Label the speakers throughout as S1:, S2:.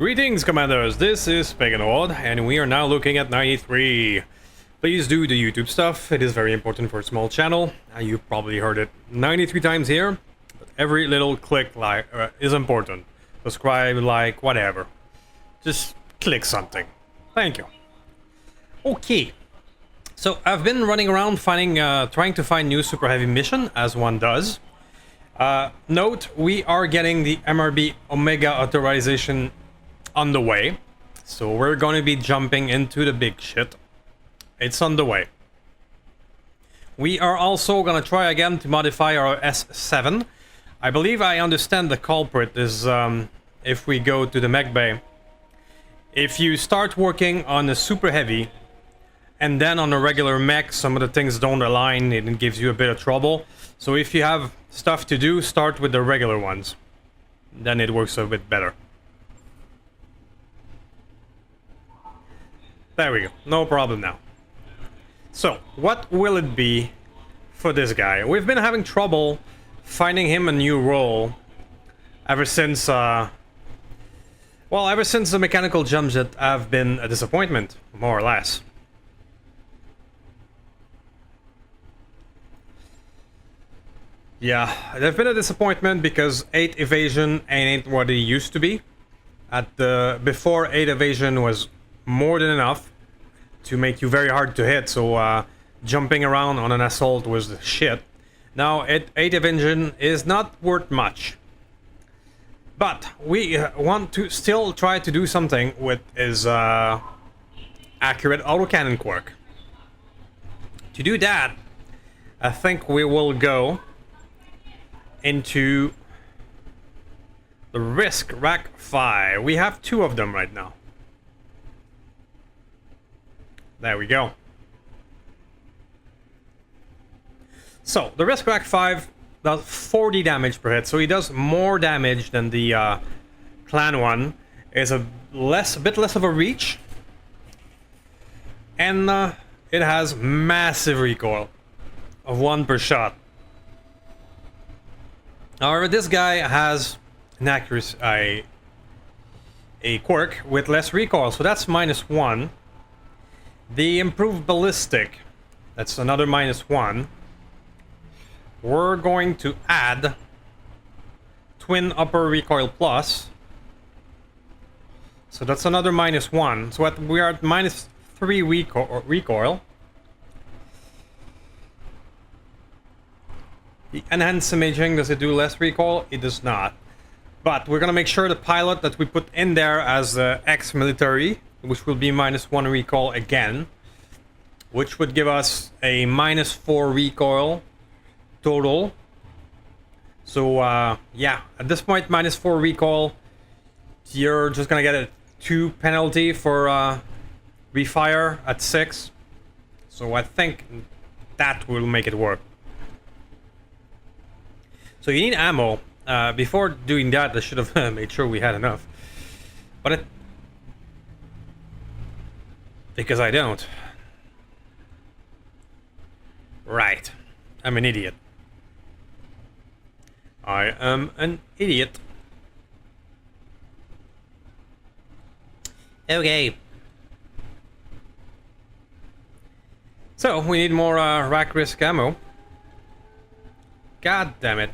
S1: Greetings, Commanders! This is Pagan Horde, and we are now looking at 93. Please do the YouTube stuff. It is very important for a small channel. You've probably heard it 93 times here, but every little click is important. Subscribe, like, whatever. Just click something. Thank you. Okay. So I've been running around finding, trying to find new Superheavy mission, as one does. Note, we are getting the MRB Omega authorization on the way, so we're going to be jumping into the big shit. It's on the way. We are also going to try again to modify our S7. I believe I understand the culprit is if we go to the mech bay. If you start working on a super heavy and then on a regular mech, some of the things don't align, it gives you a bit of trouble. So if you have stuff to do, start with the regular ones. Then it works a bit better. There we go. No problem now. So, what will it be for this guy? We've been having trouble finding him a new role ever since, ever since the mechanical jump jet have been a disappointment, more or less. Yeah, they've been a disappointment because 8 evasion ain't what it used to be. Before 8 evasion was more than enough to make you very hard to hit, so jumping around on an assault was the shit. Now 8 evasion is not worth much, but we want to still try to do something with his accurate autocannon quirk. To do that, I think we will go into the Risk Rack 5. We have 2 of them right now. There we go. So, the Risk Rack 5 does 40 damage per hit, so he does more damage than the clan one. Is a bit less of a reach. And it has massive recoil of 1 per shot. However, this guy has an accuracy, a quirk with less recoil, so that's -1. The improved ballistic, that's another -1. We're going to add twin upper recoil plus, so that's another -1. So we are at -3 recoil. The enhanced imaging, does it do less recoil? It does not. But we're gonna make sure the pilot that we put in there as ex-military, which will be -1 recoil again, which would give us a -4 recoil total. So yeah, at this point, -4 recoil, you're just gonna get a 2 penalty for refire at 6. So I think that will make it work. So you need ammo. Before doing that, I should have made sure we had enough. But because I don't. Right. I'm an idiot. I am an idiot. Okay. So, we need more rack risk ammo. God damn it.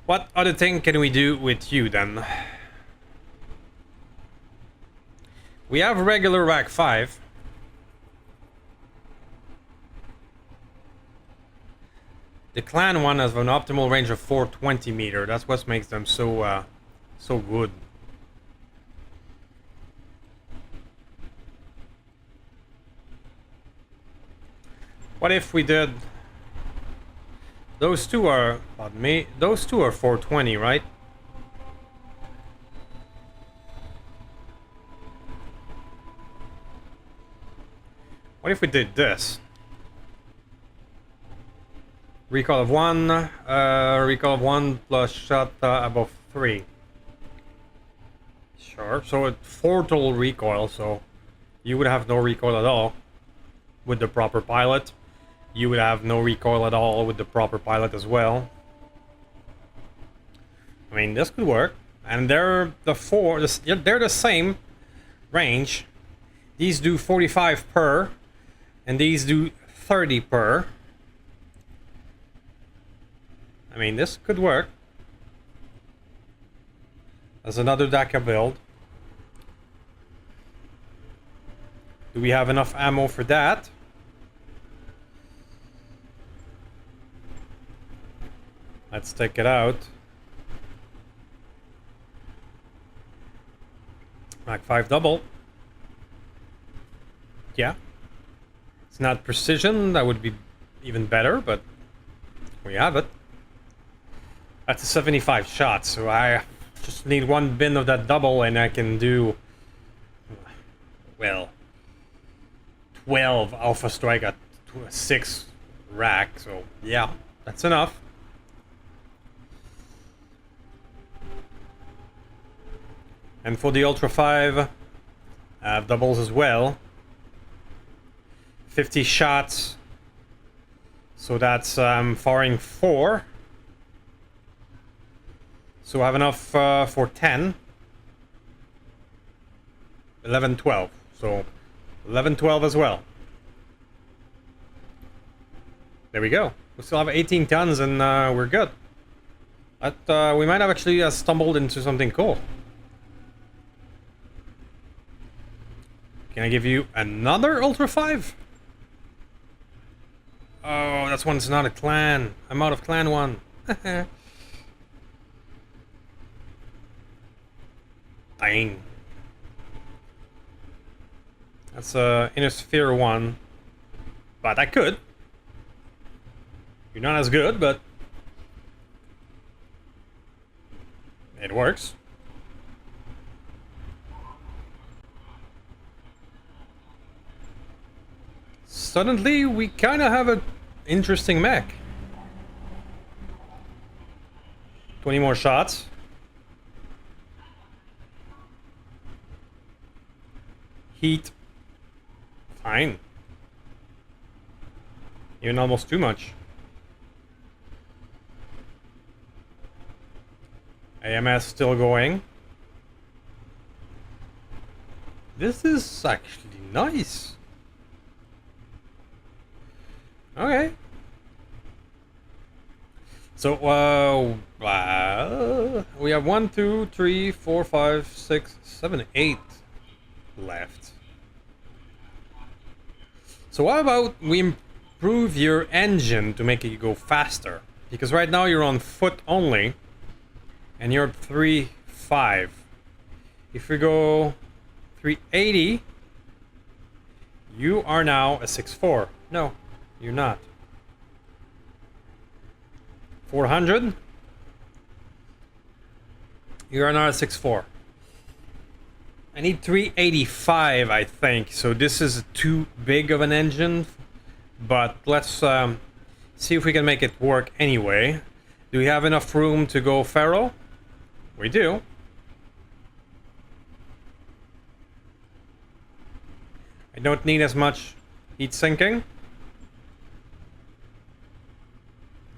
S1: What other thing can we do with you then? We have regular rack 5. The clan one has an optimal range of 420 meter. That's what makes them so so good. What if we did? Those two are, pardon me, those two are 420, right? What if we did this? Recoil of 1 plus shot above 3. Sure, so it's 4 total recoil, so you would have no recoil at all with the proper pilot. You would have no recoil at all with the proper pilot as well. I mean, this could work. And they're they're the same range. These do 45 per, and these do 30 per. I mean, this could work. As another Daka build. Do we have enough ammo for that? Let's take it out. Mach 5 double. Yeah. It's not precision, that would be even better, but we have it. That's a 75 shot, so I just need one bin of that double and I can do, well, 12 Alpha Strike at 6 rack, so yeah, that's enough. And for the Ultra 5, I have doubles as well. 50 shots, so that's firing 4. So I have enough for 10. 11, 12. So 11, 12 as well. There we go. We still have 18 tons and we're good. But we might have actually stumbled into something cool. Can I give you another Ultra 5? Oh, that's one's not a clan. I'm out of clan 1. Dang. That's Inner Sphere 1. But I could. You're not as good, but it works. Suddenly, we kind of have an interesting mech. 20 more shots. Heat. Fine. Even almost too much. AMS still going. This is actually nice. Okay. So, we have 1, 2, 3, 4, 5, 6, 7, 8 left. So what about we improve your engine to make it go faster? Because right now you're on foot only, and you're at 3.5. If we go 380, you are now a 6.4. No. You're not. 400. You are now at 6.4. I need 385, I think. So this is too big of an engine. But let's see if we can make it work anyway. Do we have enough room to go Pharaoh? We do. I don't need as much heat sinking.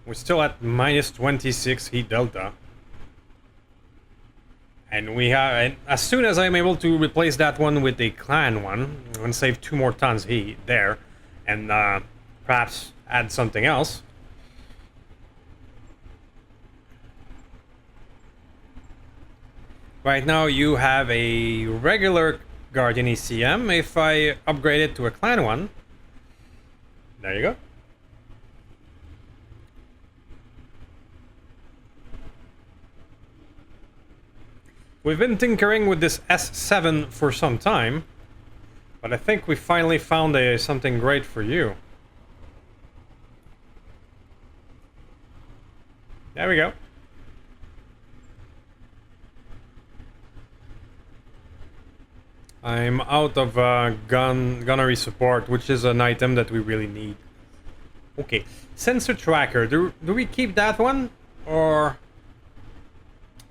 S1: We're still at minus 26 heat delta. And we have, and as soon as I'm able to replace that one with a clan one, I'm gonna save 2 more tons heat there, and perhaps add something else. Right now you have a regular Guardian ECM. If I upgrade it to a clan one, there you go. We've been tinkering with this S7 for some time, but I think we finally found something great for you. There we go. I'm out of gunnery support, which is an item that we really need. Okay, sensor tracker. Do we keep that one, or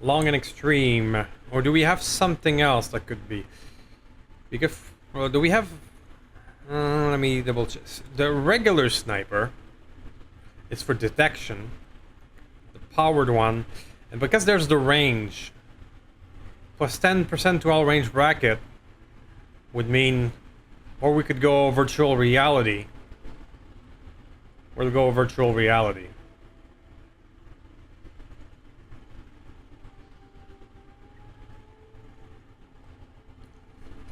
S1: long and extreme? Or do we have something else that could be? Because, well, do we have... let me double check. The regular sniper is for detection. The powered one. And because there's the range, plus 10% to all range bracket would mean, or we could go virtual reality. We'll go virtual reality.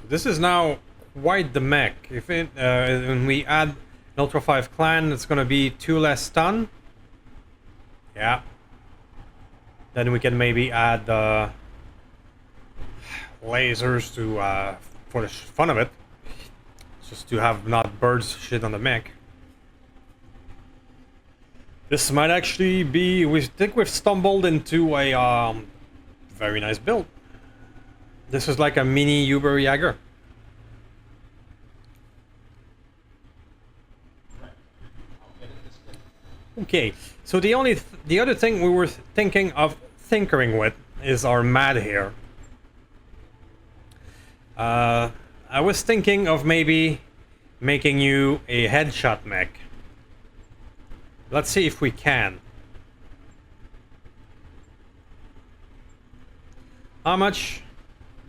S1: This is now quite the mech. If it when we add an Ultra 5 clan, it's gonna be 2 less stun. Yeah. Then we can maybe add lasers to for the fun of it, just to have not birds shit on the mech. This might actually be. We think we've stumbled into a very nice build. This is like a mini Uber Jaeger. Okay, so the other thing we were thinking of tinkering with is our mad hair. I was thinking of maybe making you a headshot mech. Let's see if we can. How much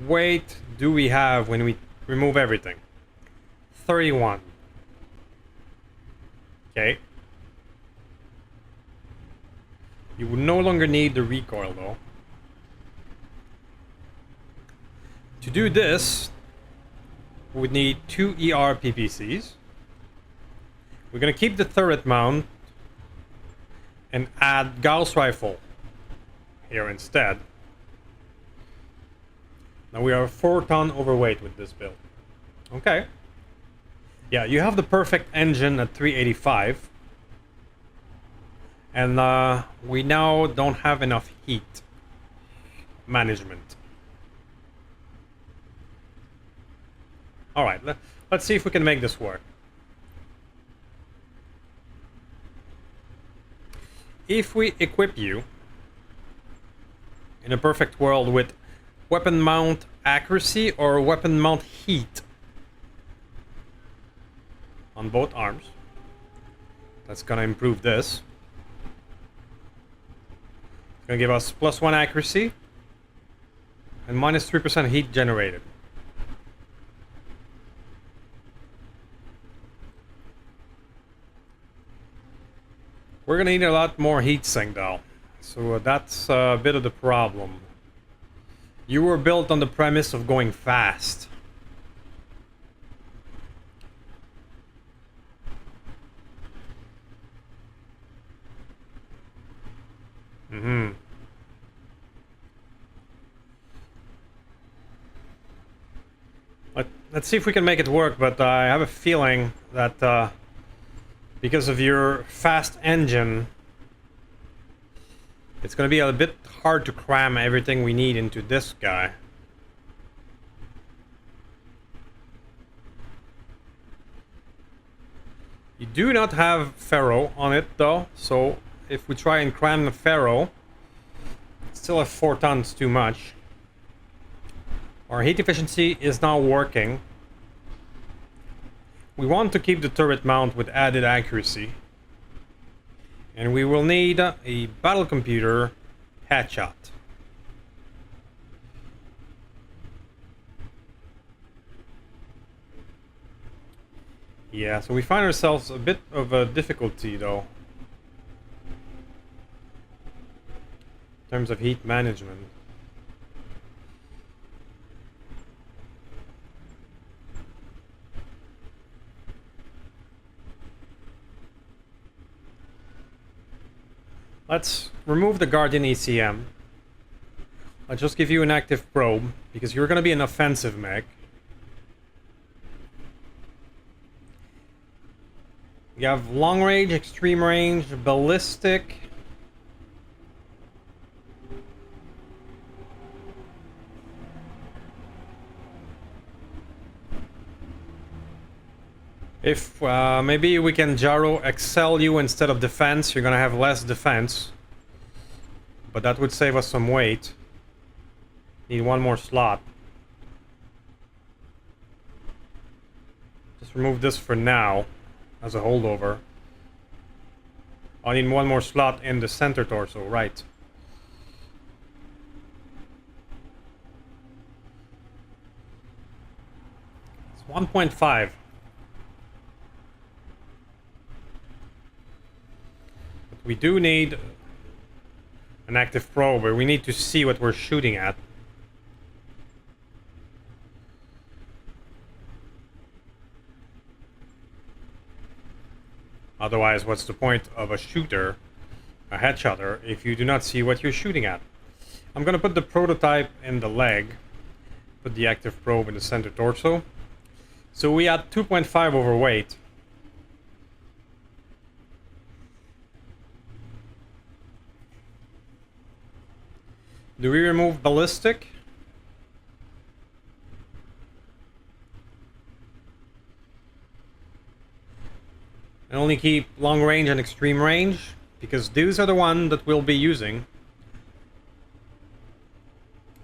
S1: weight do we have when we remove everything? 31. Okay. You would no longer need the recoil though. To do this, we would need 2 ER PPCs. We're gonna keep the turret mount and add Gauss rifle here instead. Now we are 4 ton overweight with this build. Okay. Yeah, you have the perfect engine at 385. And we now don't have enough heat management. Alright, let's see if we can make this work. If we equip you in a perfect world with weapon mount accuracy or weapon mount heat on both arms, that's gonna improve this. It's gonna give us +1 accuracy and -3% heat generated. We're gonna need a lot more heat sink though, so that's a bit of the problem. You were built on the premise of going fast. Let's see if we can make it work, but I have a feeling that because of your fast engine, it's going to be a bit hard to cram everything we need into this guy. You do not have ferro on it though, so if we try and cram the ferro, still have 4 tons too much. Our heat efficiency is not working. We want to keep the turret mount with added accuracy. And we will need a battle computer headshot. Yeah, so we find ourselves a bit of a difficulty though, in terms of heat management. Let's remove the Guardian ECM. I'll just give you an active probe, because you're going to be an offensive mech. You have long range, extreme range, ballistic. If maybe we can Jaro excel you instead of defense, you're gonna have less defense. But that would save us some weight. Need 1 more slot. Just remove this for now, as a holdover. I need 1 more slot in the center torso, right. 1.5. But we do need an active probe, where we need to see what we're shooting at. Otherwise, what's the point of a shooter, a headshotter, if you do not see what you're shooting at? I'm gonna put the prototype in the leg, put the active probe in the center torso. So we had 2.5 overweight. Do we remove ballistic? And only keep long range and extreme range, because these are the ones that we'll be using.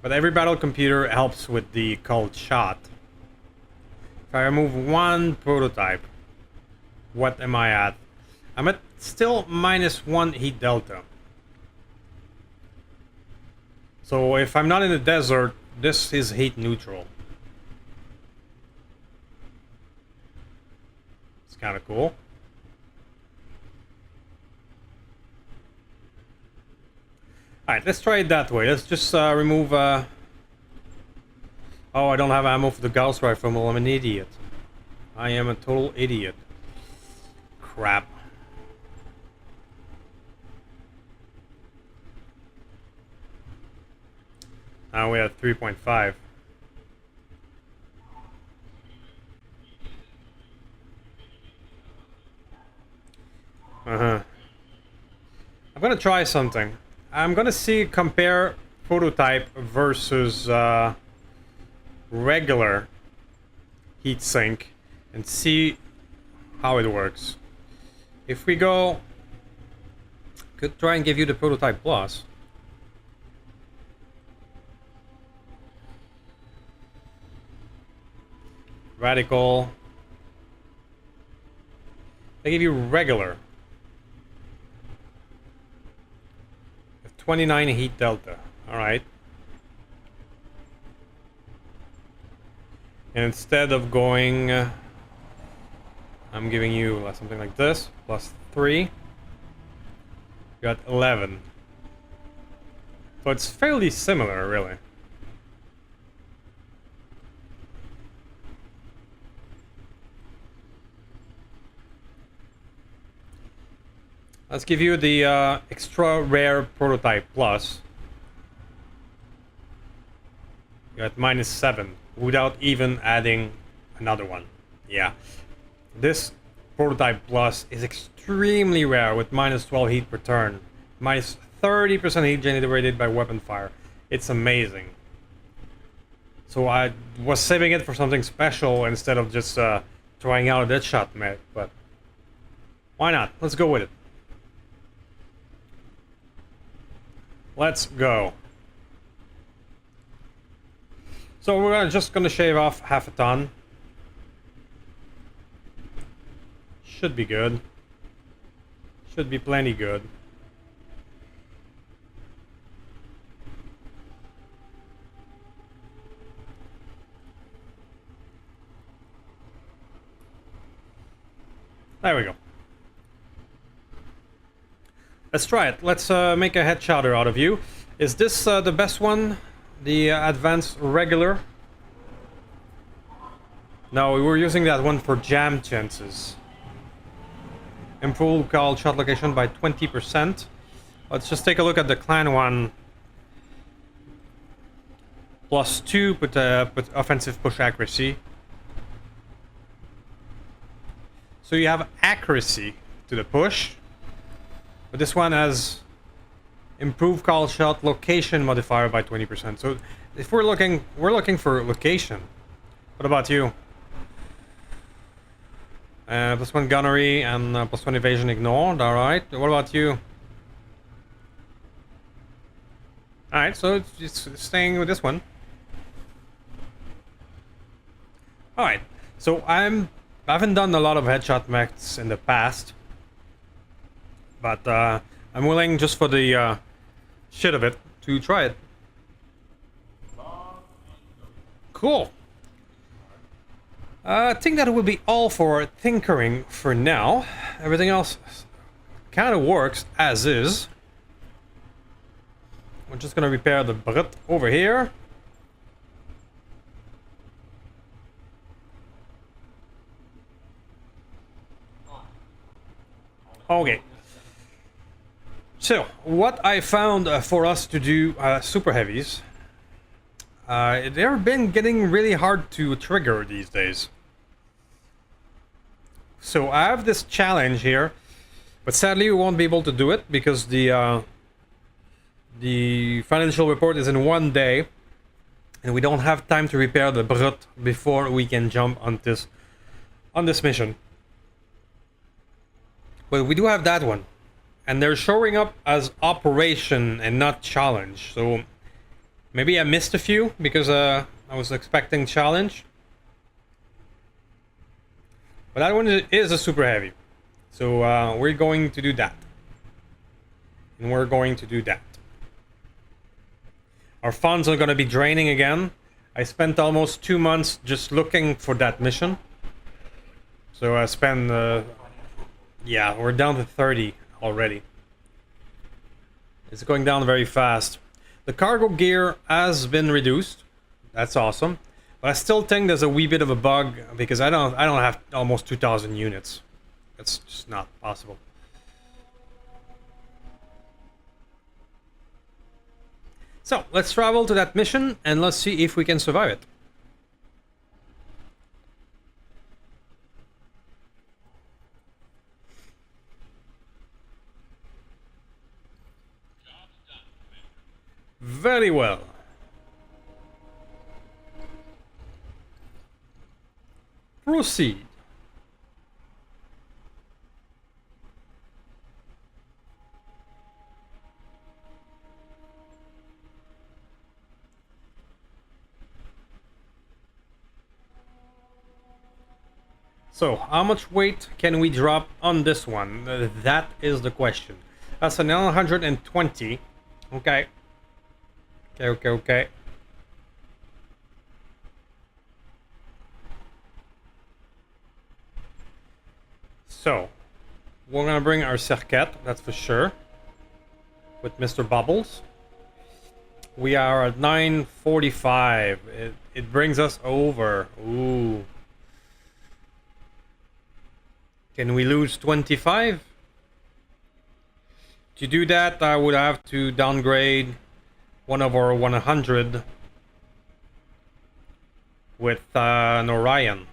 S1: But every battle computer helps with the called shot. If I remove one prototype, what am I at? I'm at still -1 heat delta. So if I'm not in the desert, this is heat neutral. It's kind of cool. Alright, let's try it that way. Let's just remove... Oh, I don't have ammo for the Gauss rifle. Well, I'm an idiot. I am a total idiot. Crap. Now we have 3.5. I'm gonna try something. I'm gonna compare prototype versus regular heatsink and see how it works. If we go, could try and give you the prototype plus. Radical. They give you regular. 29 heat delta. Alright. And instead of going... I'm giving you something like this. +3. You got 11. So it's fairly similar, really. Let's give you the extra rare prototype plus. You got -7 without even adding another one. Yeah. This prototype plus is extremely rare with -12 heat per turn. -30% heat generated by weapon fire. It's amazing. So I was saving it for something special instead of just trying out a dead shot mech, but why not? Let's go with it. Let's go. So we're just gonna shave off half a ton. Should be good. Should be plenty good. There we go. Let's try it. Let's make a headshotter out of you. Is this the best one? The advanced regular? No, we were using that one for jam chances. Improve call shot location by 20%. Let's just take a look at the clan one. +2, put offensive push accuracy. So you have accuracy to the push. But this one has improved call shot location modifier by 20%. So if we're looking for location. What about you? +1 gunnery and +1 evasion ignored. All right. What about you? All right. So it's staying with this one. All right. So I haven't done a lot of headshot mechs in the past. But I'm willing, just for the shit of it, to try it. Cool. I think that will be all for tinkering for now. Everything else kind of works as is. We're just gonna repair the Brit over here. Okay. So, what I found for us to do super heavies, they've been getting really hard to trigger these days. So I have this challenge here, but sadly we won't be able to do it because the financial report is in 1 day, and we don't have time to repair the Brut before we can jump on this mission. But we do have that one. And they're showing up as operation and not challenge. So maybe I missed a few because I was expecting challenge. But that one is a super heavy. So we're going to do that. And we're going to do that. Our funds are going to be draining again. I spent almost 2 months just looking for that mission. So I spent... yeah, we're down to 30 already. It's going down very fast. The cargo gear has been reduced. That's awesome. But I still think there's a wee bit of a bug because I don't have almost 2,000 units. That's just not possible. So, let's travel to that mission and let's see if we can survive it. Very well. Proceed. So, how much weight can we drop on this one? That is the question. That's a 920. Okay. Okay. So, we're gonna bring our circuit, that's for sure. With Mr. Bubbles. We are at 945. It brings us over. Ooh. Can we lose 25? To do that, I would have to downgrade one of our 100 with an Orion.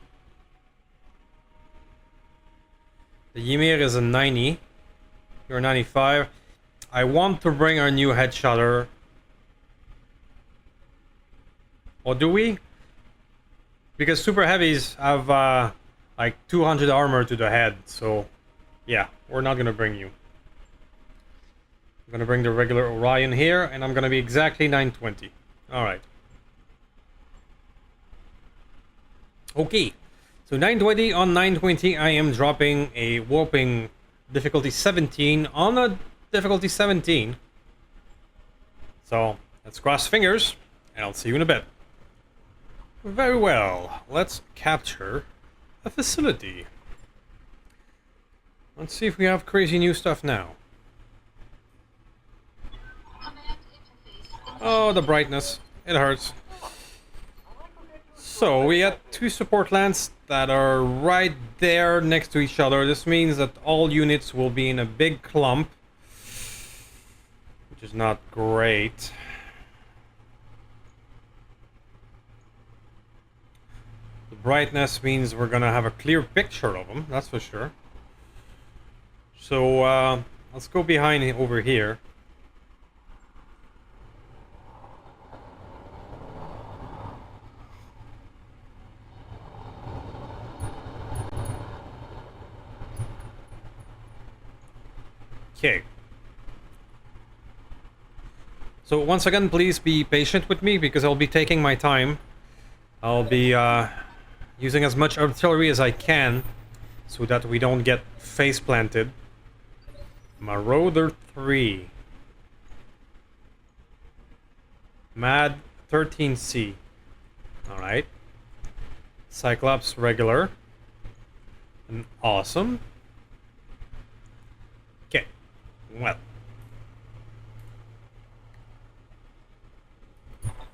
S1: The Ymir is a 90. You're 95. I want to bring our new headshotter. Or do we? Because super heavies have like 200 armor to the head, so yeah, we're not gonna bring you. I'm gonna bring the regular Orion here, and I'm gonna be exactly 920. Alright. Okay, so 920 on 920, I am dropping a whopping difficulty 17 on a difficulty 17. So, let's cross fingers, and I'll see you in a bit. Very well, let's capture a facility. Let's see if we have crazy new stuff now. Oh, the brightness. It hurts. So, we got two support lands that are right there next to each other. This means that all units will be in a big clump, which is not great. The brightness means we're gonna have a clear picture of them, that's for sure. So, let's go behind over here. Okay. So once again, please be patient with me because I'll be taking my time. I'll be using as much artillery as I can so that we don't get face planted. Marauder 3. Mad 13C. Alright. Cyclops regular. And awesome. Okay. Well.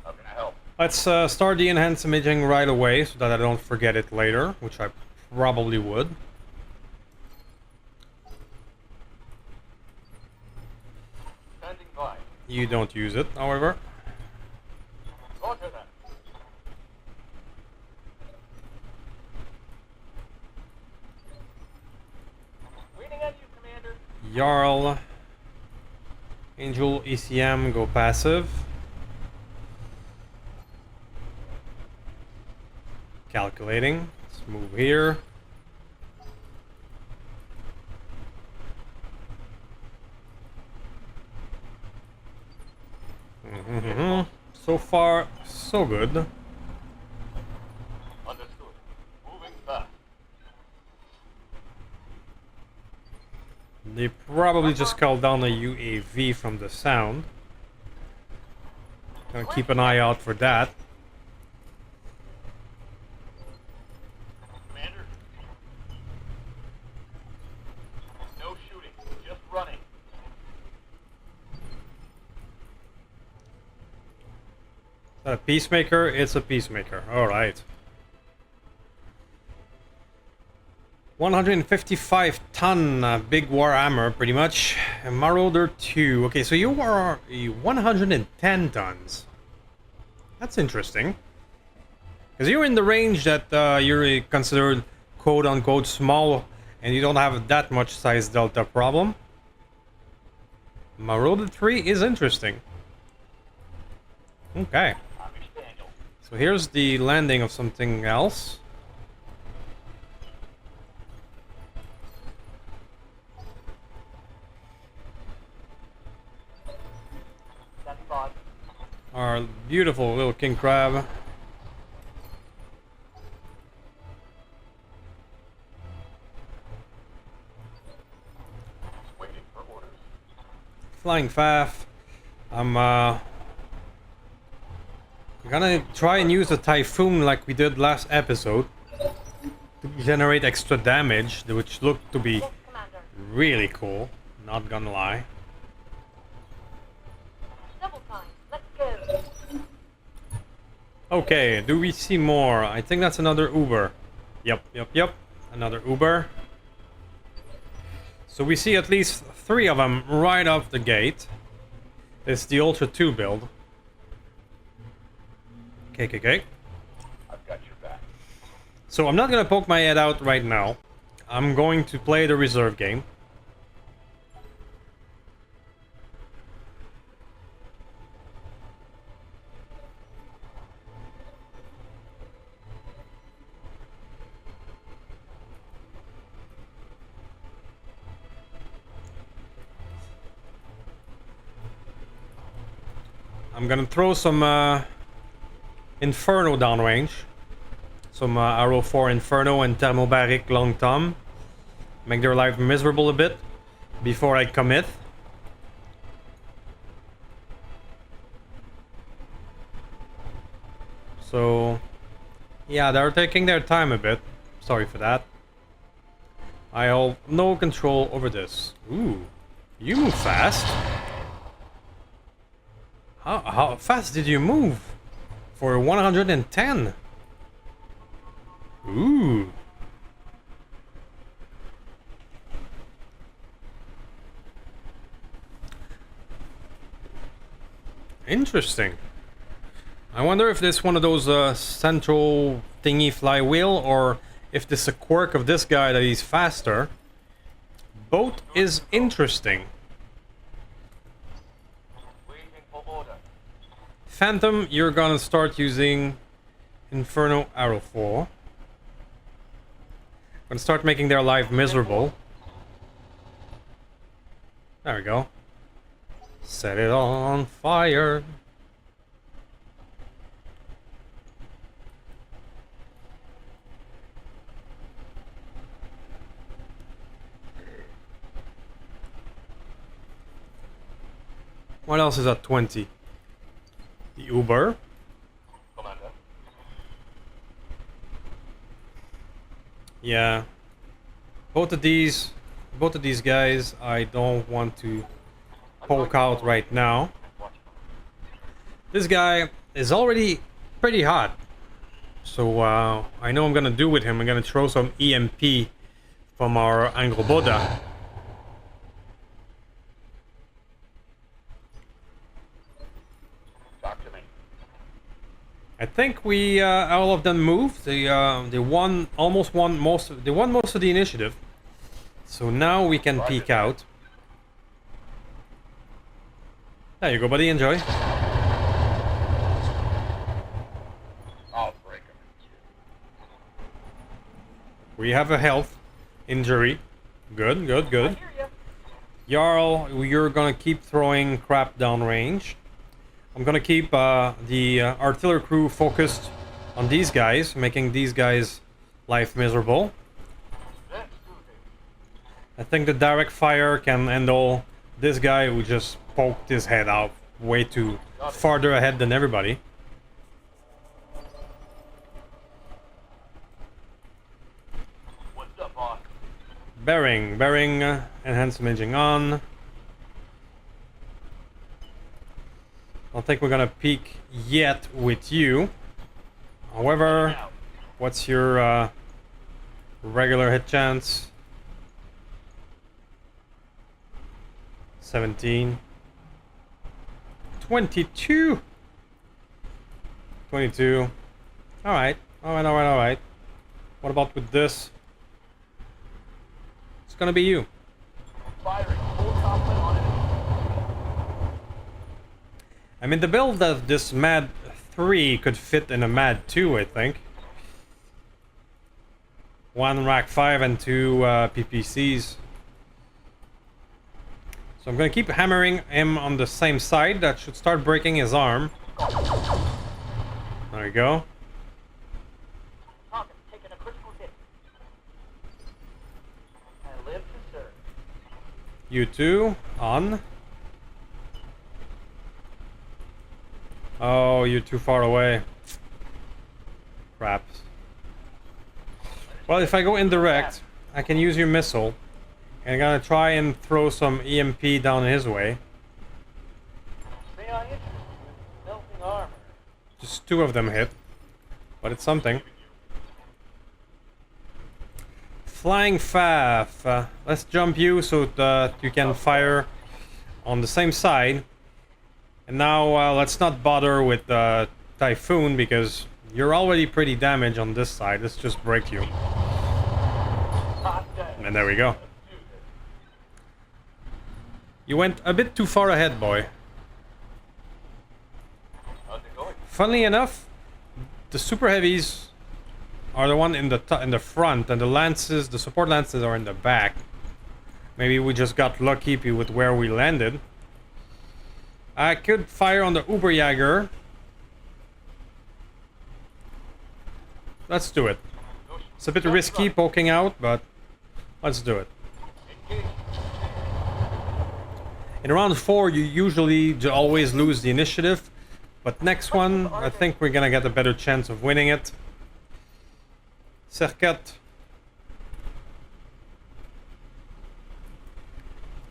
S2: How can I help?
S1: Let's start the enhanced imaging right away so that I don't forget it later, which I probably would.
S2: Standing by.
S1: You don't use it, however.
S2: Roger that. Waiting on you, Commander.
S1: Jarl. Angel, ECM, go passive. Calculating. Let's move here. So far, so good.
S2: Understood. Moving fast.
S1: They probably just called down a UAV from the sound. Gonna keep an eye out for that.
S2: Commander. No shooting. Just running.
S1: A peacemaker? It's a peacemaker. Alright. 155-ton big warhammer, pretty much. A Marauder 2. Okay, so you are 110 tons. That's interesting. Because you're in the range that you're considered quote-unquote small, and you don't have that much size delta problem. Marauder 3 is interesting. Okay. So here's the landing of something else. Our beautiful little king crab.
S2: Waiting for orders.
S1: Flying Faf. I'm gonna try and use the Typhoon like we did last episode to generate extra damage, which looked to be really cool, not gonna lie.
S3: Double time. Let's go.
S1: Okay, do we see more? I think that's another Uber. Yep. Another Uber. So we see at least 3 of them right off the gate. It's the Ultra 2 build. Okay.
S2: I've got your back.
S1: So I'm not gonna poke my head out right now. I'm going to play the reserve game. I'm gonna throw some Inferno downrange. Some Arrow 4 Inferno and Thermobaric Long Tom. Make their life miserable a bit before I commit. So, yeah, they're taking their time a bit. Sorry for that. I have no control over this. Ooh, you move fast. How fast did you move? For 110. Ooh. Interesting. I wonder if this is one of those central thingy flywheel, or if this is a quirk of this guy that he's faster. Both is interesting. Phantom, you're gonna start using Inferno Arrow 4. Gonna start making their life miserable. There we go. Set it on fire. What else is at 20? The Uber.
S2: Commander.
S1: Yeah. Both of these guys I don't want to poke out right now. This guy is already pretty hot. So I know I'm gonna do with him. I'm gonna throw some EMP from our Angroboda.
S2: Talk to me.
S1: I think we all of them moved. They won most of the initiative. So now we can peek out. There you go, buddy. Enjoy.
S2: I'll break him.
S1: We have a health injury. Good, good,
S3: I
S1: good.
S3: hear you.
S1: Jarl, you're gonna keep throwing crap downrange. I'm gonna keep the artillery crew focused on these guys, making these guys' life miserable.
S2: Let's do this.
S1: I think the direct fire can handle this guy who just poked his head out way too farther ahead than everybody.
S2: What's up, boss?
S1: Bearing, enhanced imaging on. I don't think we're gonna peek yet with you. However,
S2: Now.
S1: what's your regular hit chance? 17. 22. 22. Alright. Alright. What about with this? It's gonna be you.
S2: Firing full complement on enemy.
S1: I mean, the build of this MAD 3 could fit in a MAD 2, I think. 1 Rack 5 and 2 PPCs. So I'm gonna keep hammering him on the same side. That should start breaking his arm. There you go.
S3: Talking, taking a critical hit. I live to serve.
S1: You two, on. Oh, you're too far away. Crap. Well, if I go indirect, I can use your missile. And I'm gonna try and throw some EMP down his way.
S2: Say I interest you in melting armor.
S1: Just 2 of them hit. But it's something. Flying Faf. Let's jump you so that you can fire on the same side. And now let's not bother with Typhoon because you're already pretty damaged on this side. Let's just break you.
S2: Hot damn.
S1: And there we go.
S2: Let's do this.
S1: You went a bit too far ahead, boy.
S2: How's it going?
S1: Funnily enough, the super heavies are the one in the front, and the lances, the support lances, are in the back. Maybe we just got lucky with where we landed. I could fire on the Uberjäger. Let's do it. It's a bit risky poking out, but let's do it.
S2: Engage.
S1: In round 4, you usually always lose the initiative, but next one, I think we're gonna get a better chance of winning it. Serket.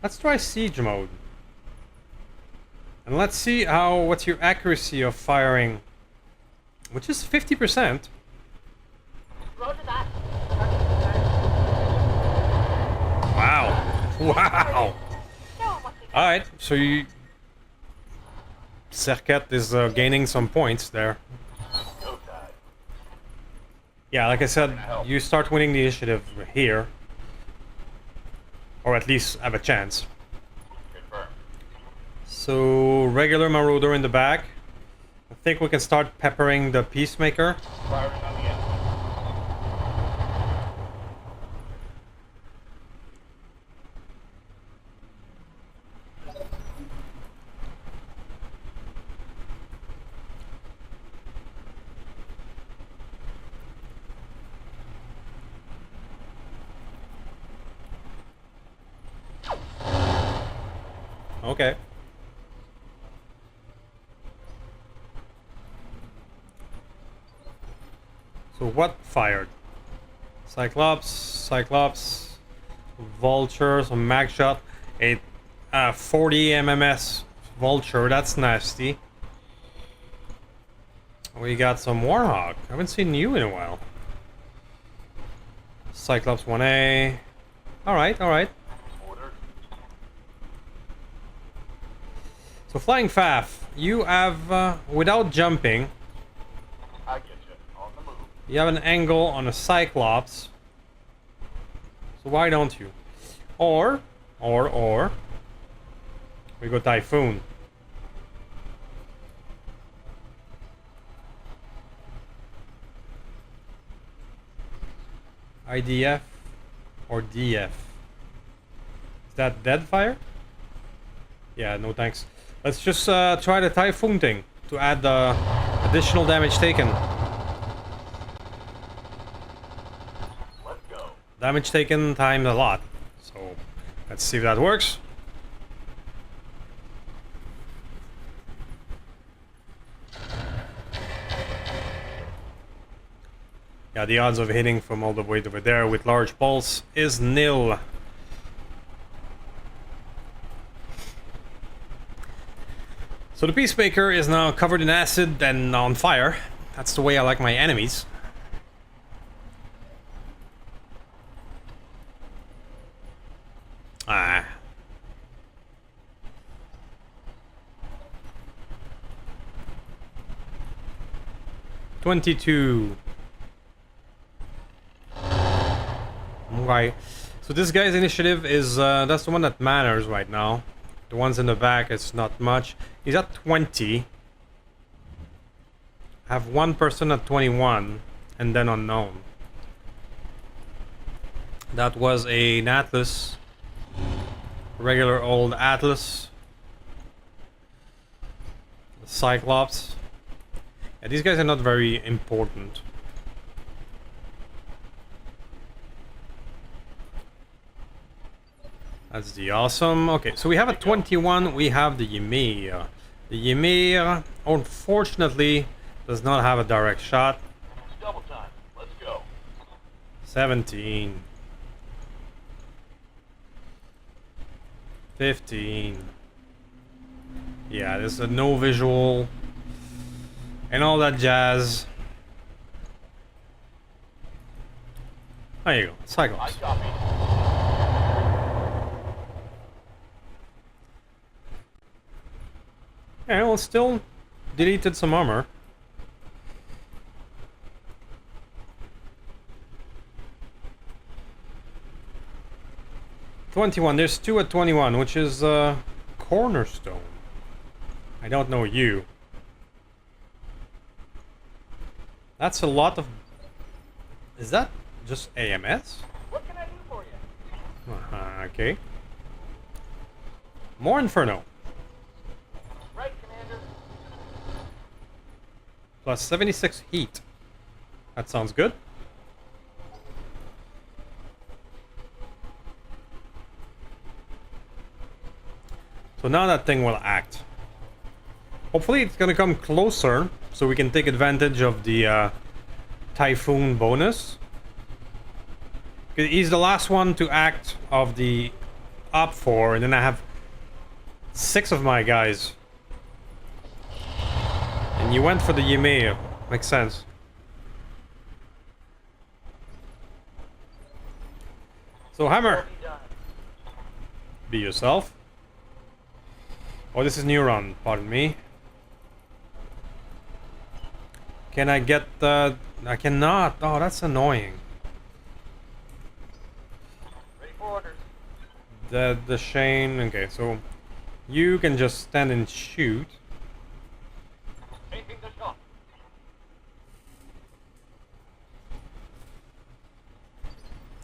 S1: Let's try siege mode. And let's see what's your accuracy of firing, which is 50%.
S3: Roger that.
S1: Wow. Wow.
S3: Show 'em what you got.
S1: Alright, so Serket is gaining some points there.
S2: Go time.
S1: Yeah, like I said, you start winning the initiative here. Or at least have a chance.
S2: Confirm.
S1: So, regular Marauder in the back. I think we can start peppering the Peacemaker.
S2: Firing on the enemy.
S1: Okay. So what fired? Cyclops, Vulture, some mag shot, a 40 MMS Vulture, that's nasty. We got some Warhawk, I haven't seen you in a while. Cyclops 1A, alright. So Flying Faf, you have, without jumping,
S2: I get you. On the move.
S1: you have an angle on a Cyclops. So why don't you? Or, we go Typhoon. IDF or DF? Is that Deadfire? Yeah, no thanks. Let's just try the Typhoon thing to add the additional damage taken.
S2: Let's go.
S1: Damage taken times a lot. So let's see if that works. Yeah, the odds of hitting from all the way over there with large pulse is nil. So the Peacemaker is now covered in acid and on fire. That's the way I like my enemies. Ah. $22. Okay. So this guy's initiative is that's the one that matters right now. The ones in the back, it's not much. He's at 20. I have one person at 21, and then unknown. That was an Atlas. Regular old Atlas. Cyclops. Yeah, these guys are not very important. That's the awesome. Okay, so we have a 21, we have the Ymir. The Ymir, unfortunately, does not have a direct shot.
S2: It's double time. Let's go.
S1: 17. 15. Yeah, there's a no visual. And all that jazz. There you go,
S2: I
S1: Cyclops.
S2: copy.
S1: Yeah, well, still deleted some armor. $21. There's two at 21, which is Cornerstone. I don't know you. That's a lot of. Is that just AMS?
S3: What can I do for you?
S1: Okay. More Inferno.
S3: Right, Commander.
S1: Plus 76 heat. That sounds good. So now that thing will act. Hopefully it's gonna come closer so we can take advantage of the Typhoon bonus. He's the last one to act of the Op 4, and then I have 6 of my guys. And you went for the Ymir. Makes sense. So Hammer,
S3: Already done.
S1: be yourself. Oh, this is Neuron, pardon me. Can I get the... I cannot. Oh, that's annoying.
S3: Ready for orders.
S1: The Shane... Okay, so... You can just stand and shoot.
S2: Anything to shot.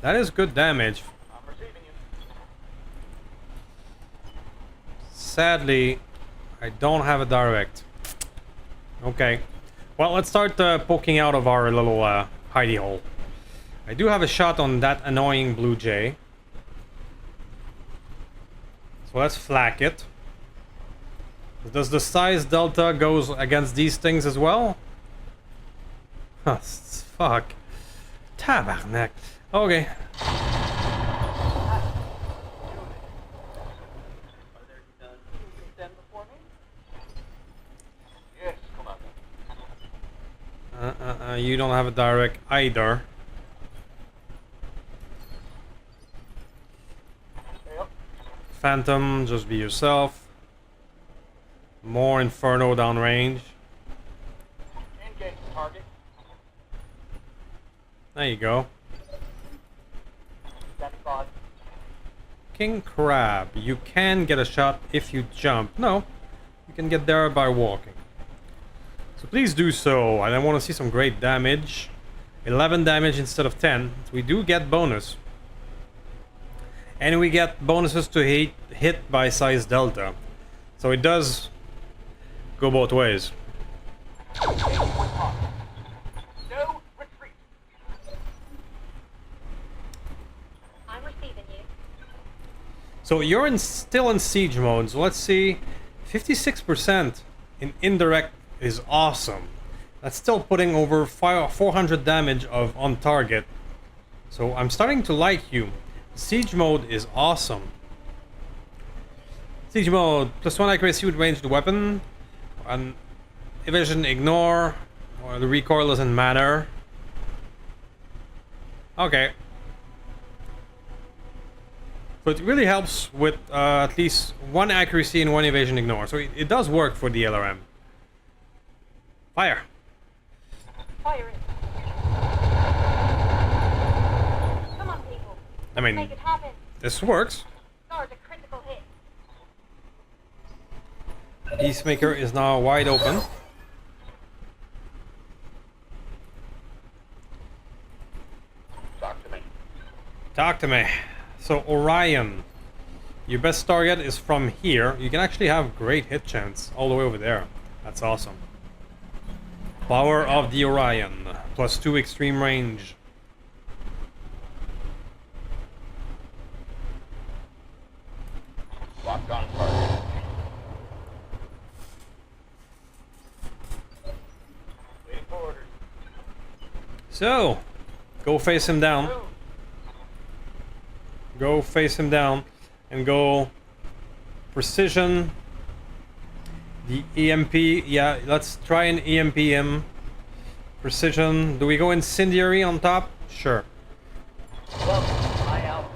S1: That is good damage.
S2: I'm receiving you.
S1: Sadly, I don't have a direct. Okay. Well, let's start poking out of our little hidey hole. I do have a shot on that annoying Blue Jay. So let's flak it. Does the size delta goes against these things as well? Huh, fuck. Tabarnak. Okay.
S2: Are there none who can stand before me?
S3: Yes, Commander.
S1: You don't have a direct either.
S3: Yep.
S1: Phantom, just be yourself. More Inferno downrange.
S3: Engage the target.
S1: There you go.
S3: That's fine.
S1: King Crab, you can get a shot if you jump. No, you can get there by walking. So please do so. I want to see some great damage. 11 damage instead of 10. We do get bonus. And we get bonuses to hit by size delta. So it does go both ways.
S3: No retreat.
S4: I'm receiving you.
S1: So you're still in siege mode. So let's see. 56% in indirect is awesome. That's still putting over 400 damage of on target. So I'm starting to like you. Siege mode is awesome. Siege mode, +1 accuracy with ranged weapon. And evasion ignore. Or the recoil doesn't matter. Okay. So it really helps with at least 1 accuracy and 1 evasion ignore. So it does work for the LRM. Fire.
S4: Fire it. Come on, people.
S1: I mean,
S4: Make it happen.
S1: this works.
S4: Start a critical hit.
S1: Peacemaker is now wide open.
S3: Talk to me.
S1: Talk to me. So Orion, your best target is from here. You can actually have great hit chance all the way over there. That's awesome. Power of the Orion, +2 extreme range.
S3: Locked on target. Waiting for orders.
S1: So, go face him down.
S3: Move.
S1: Go face him down and go precision. The EMP, yeah, let's try and EMP him. Precision. Do we go incendiary on top? Sure.
S2: Well, eye out.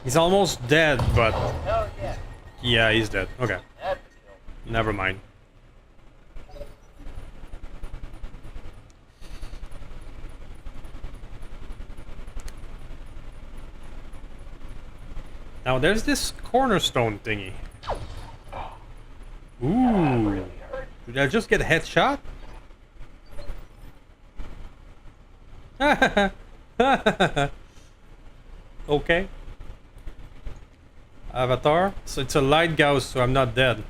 S1: He's almost dead, but
S2: Hell yeah.
S1: yeah, he's dead. Okay,
S2: That's a kill.
S1: never mind. Now there's this cornerstone thingy. Ooh. Did I just get a headshot? Okay. Avatar. So it's a light gauss, so I'm not dead.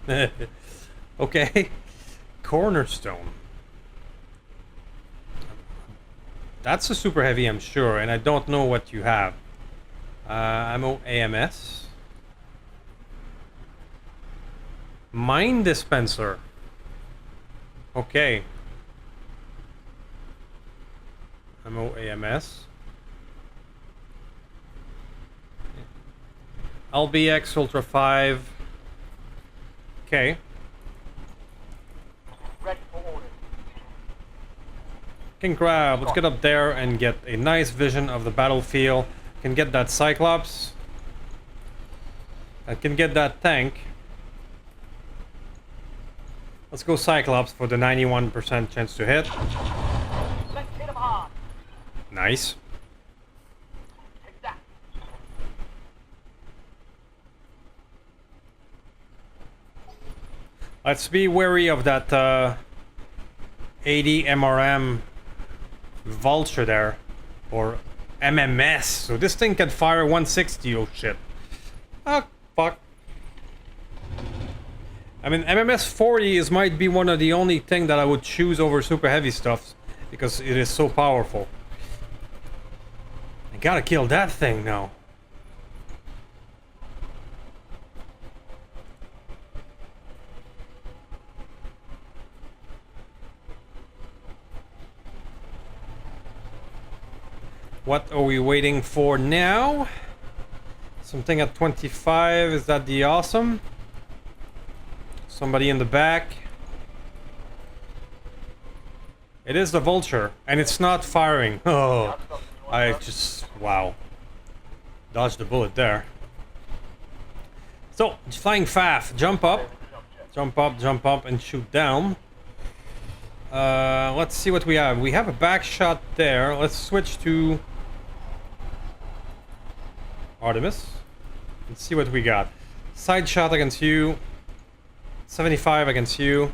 S1: Okay. Cornerstone. That's a super heavy, I'm sure, and I don't know what you have. Ammo AMS. Mine dispenser. Okay. Ammo AMS. LBX Ultra 5. Okay.
S3: Ready for orders.
S1: King Crab, let's get up there and get a nice vision of the battlefield. Can get that Cyclops. I can get that tank. Let's go Cyclops for the 91% chance to hit.
S3: Let's hit him hard.
S1: Nice.
S3: Take that.
S1: Let's be wary of that 80 MRM vulture there. Or MMS. So this thing can fire 160. Oh shit. Oh fuck. I mean, MMS 40 might be one of the only thing that I would choose over super heavy stuff because it is so powerful. I gotta kill that thing now. What are we waiting for now? Something at 25. Is that the awesome? Somebody in the back. It is the vulture, and it's not firing. Oh, I just... wow. Dodged the bullet there. So, flying faff. Jump up. Jump up, and shoot down. Let's see what we have. We have a back shot there. Let's switch to Artemis. Let's see what we got. Side shot against you. 75 against you.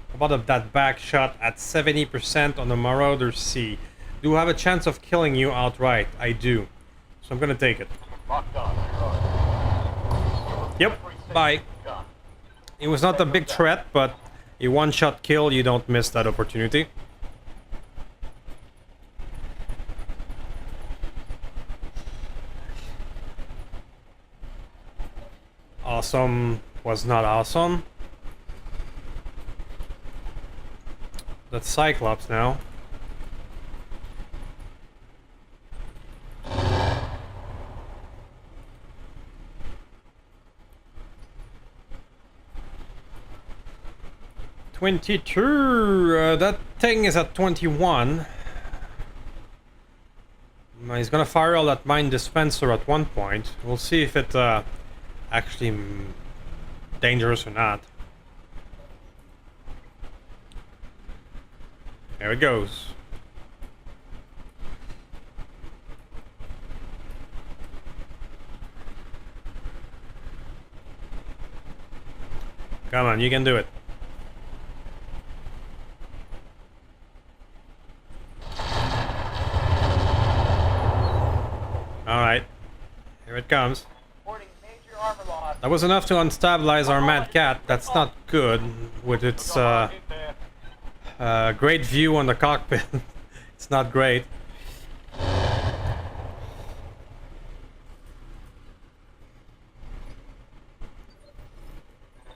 S1: How about that back shot at 70% on the Marauder C? Do have a chance of killing you outright. I do. So I'm gonna take it.
S2: Locked on.
S1: Yep. Bye. It was not a big threat, but a one-shot kill, you don't miss that opportunity. Awesome was not awesome. That's Cyclops now. $22. That thing is at 21. He's gonna fire all that mine dispenser at one point. We'll see if it actually dangerous or not. There it goes. Come on, you can do it. Alright. Here it comes.
S3: Reporting major armor loss.
S1: That was enough to unstabilize our mad cat. That's not good with its great view on the cockpit. It's not great.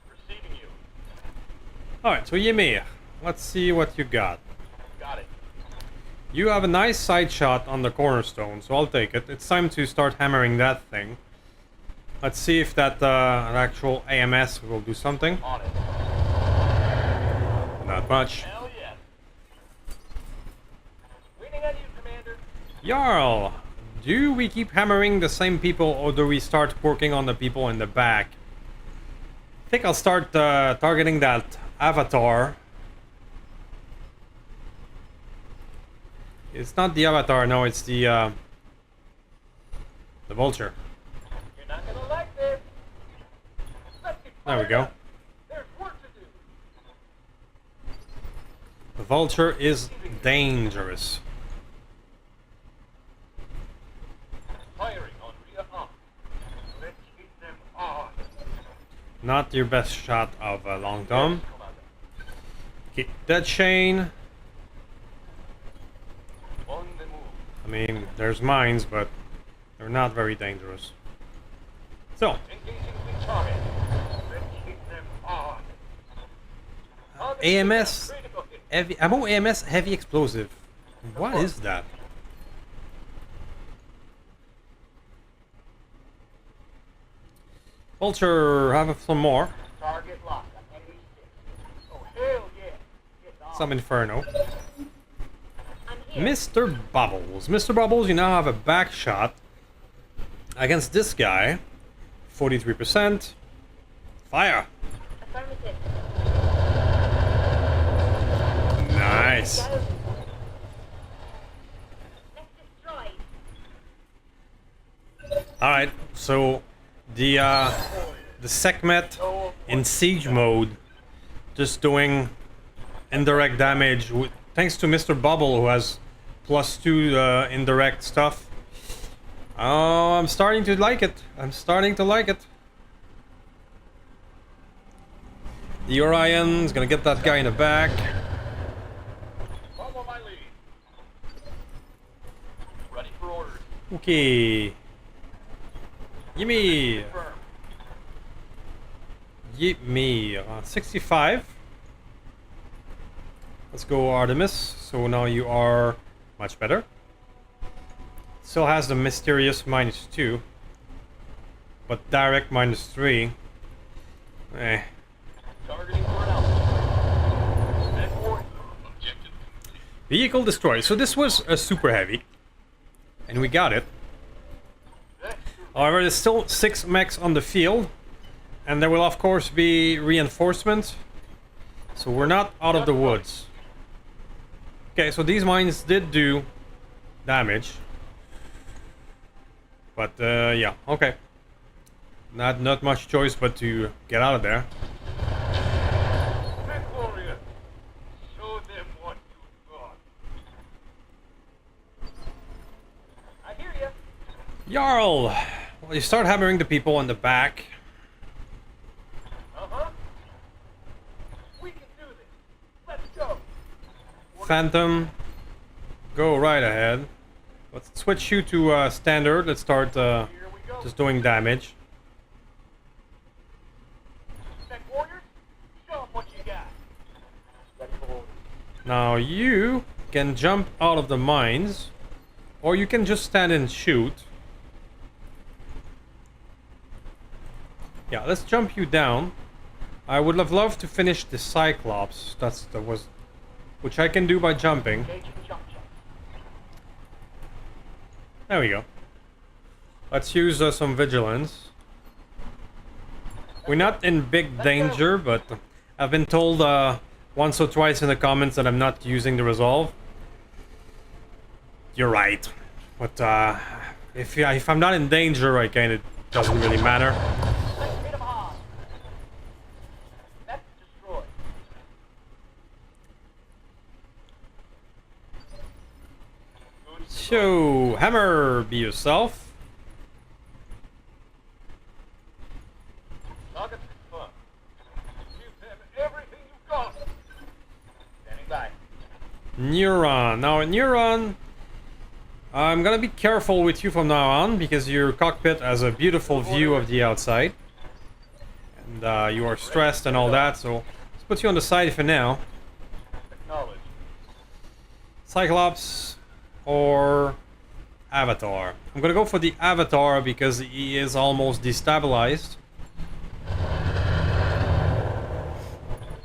S2: Receiving you.
S1: Alright, so Ymir, let's see what you got.
S2: Got it.
S1: You have a nice side shot on the cornerstone, so I'll take it. It's time to start hammering that thing. Let's see if that an actual AMS will do something.
S2: On it.
S1: Not much.
S2: Hell yes. Waiting on you, Commander.
S1: Jarl, do we keep hammering the same people or do we start working on the people in the back? I think I'll start targeting that avatar. It's not the avatar, no, it's the vulture.
S3: You're not gonna like this. Let's get
S1: There we
S3: fired
S1: go.
S3: up. There's work to do.
S1: The vulture is dangerous.
S2: Firing on Rhea up. Let's keep them on.
S1: Not your best shot of a long time.
S2: Commander.
S1: Okay, dead chain.
S2: On the move.
S1: I mean, there's mines, but they're not very dangerous. So,
S2: Engaging the target. Let's keep them on. On the
S1: AMS,
S2: critical hit.
S1: heavy, ammo AMS heavy explosive. What is that? Vulture, have some more.
S3: Target locked on enemy 6. Oh, hell yeah. Get on.
S1: Some Inferno.
S4: I'm here.
S1: Mr. Bubbles. Mr. Bubbles, you now have a back shot against this guy. 43%. Fire.
S4: Affirmative.
S1: Nice.
S4: Go. Next destroyed.
S1: Alright, so the Sekhmet in siege mode just doing indirect damage thanks to Mr. Bubble who has +2 indirect stuff. Oh, I'm starting to like it. I'm starting to like it. The Orion's gonna get that guy in the back.
S2: Follow my lead. Ready for orders.
S1: Okay. Gimme.
S2: Firm.
S1: Gimme. 65. Let's go Artemis. So now you are Much better. Still has the mysterious -2. But direct -3. Eh.
S2: Targeting for an outpost. That warrior. Objective complete.
S1: Vehicle destroyed. So this was a super heavy. And we got it. However, there's still 6 mechs on the field. And there will of course be reinforcements. So we're not out of the woods. Okay, so these mines did do damage. But yeah, okay. Not much choice but to get out of there.
S2: That warrior. Show them what you've got.
S3: I hear you.
S1: Jarl! Well, you start hammering the people on the back.
S3: Uh-huh. We can do this. Let's go.
S1: Phantom, go right ahead. Let's switch you to standard. Let's start
S3: Here we go.
S1: just doing damage.
S3: That warriors, show them what you got. Ready for orders.
S1: Now you can jump out of the mines, or you can just stand and shoot. Yeah, let's jump you down. I would have loved to finish the Cyclops. Which I can do by jumping.
S3: Engaging jump check.
S1: There we go. Let's use some vigilance. We're not in big danger, but I've been told once or twice in the comments that I'm not using the resolve. You're right, but if I'm not in danger, I kind of doesn't really matter.
S3: Let's hit them hard. That's destroyed.
S1: So hammer, be yourself.
S2: Target confirmed. Give them everything you've got. Standing by.
S1: Neuron. Now Neuron, I'm gonna be careful with you from now on because your cockpit has a beautiful view of the outside. And you are stressed and all that, so let's put you on the side for now.
S2: Acknowledge.
S1: Cyclops or Avatar. I'm gonna go for the Avatar because he is almost destabilized.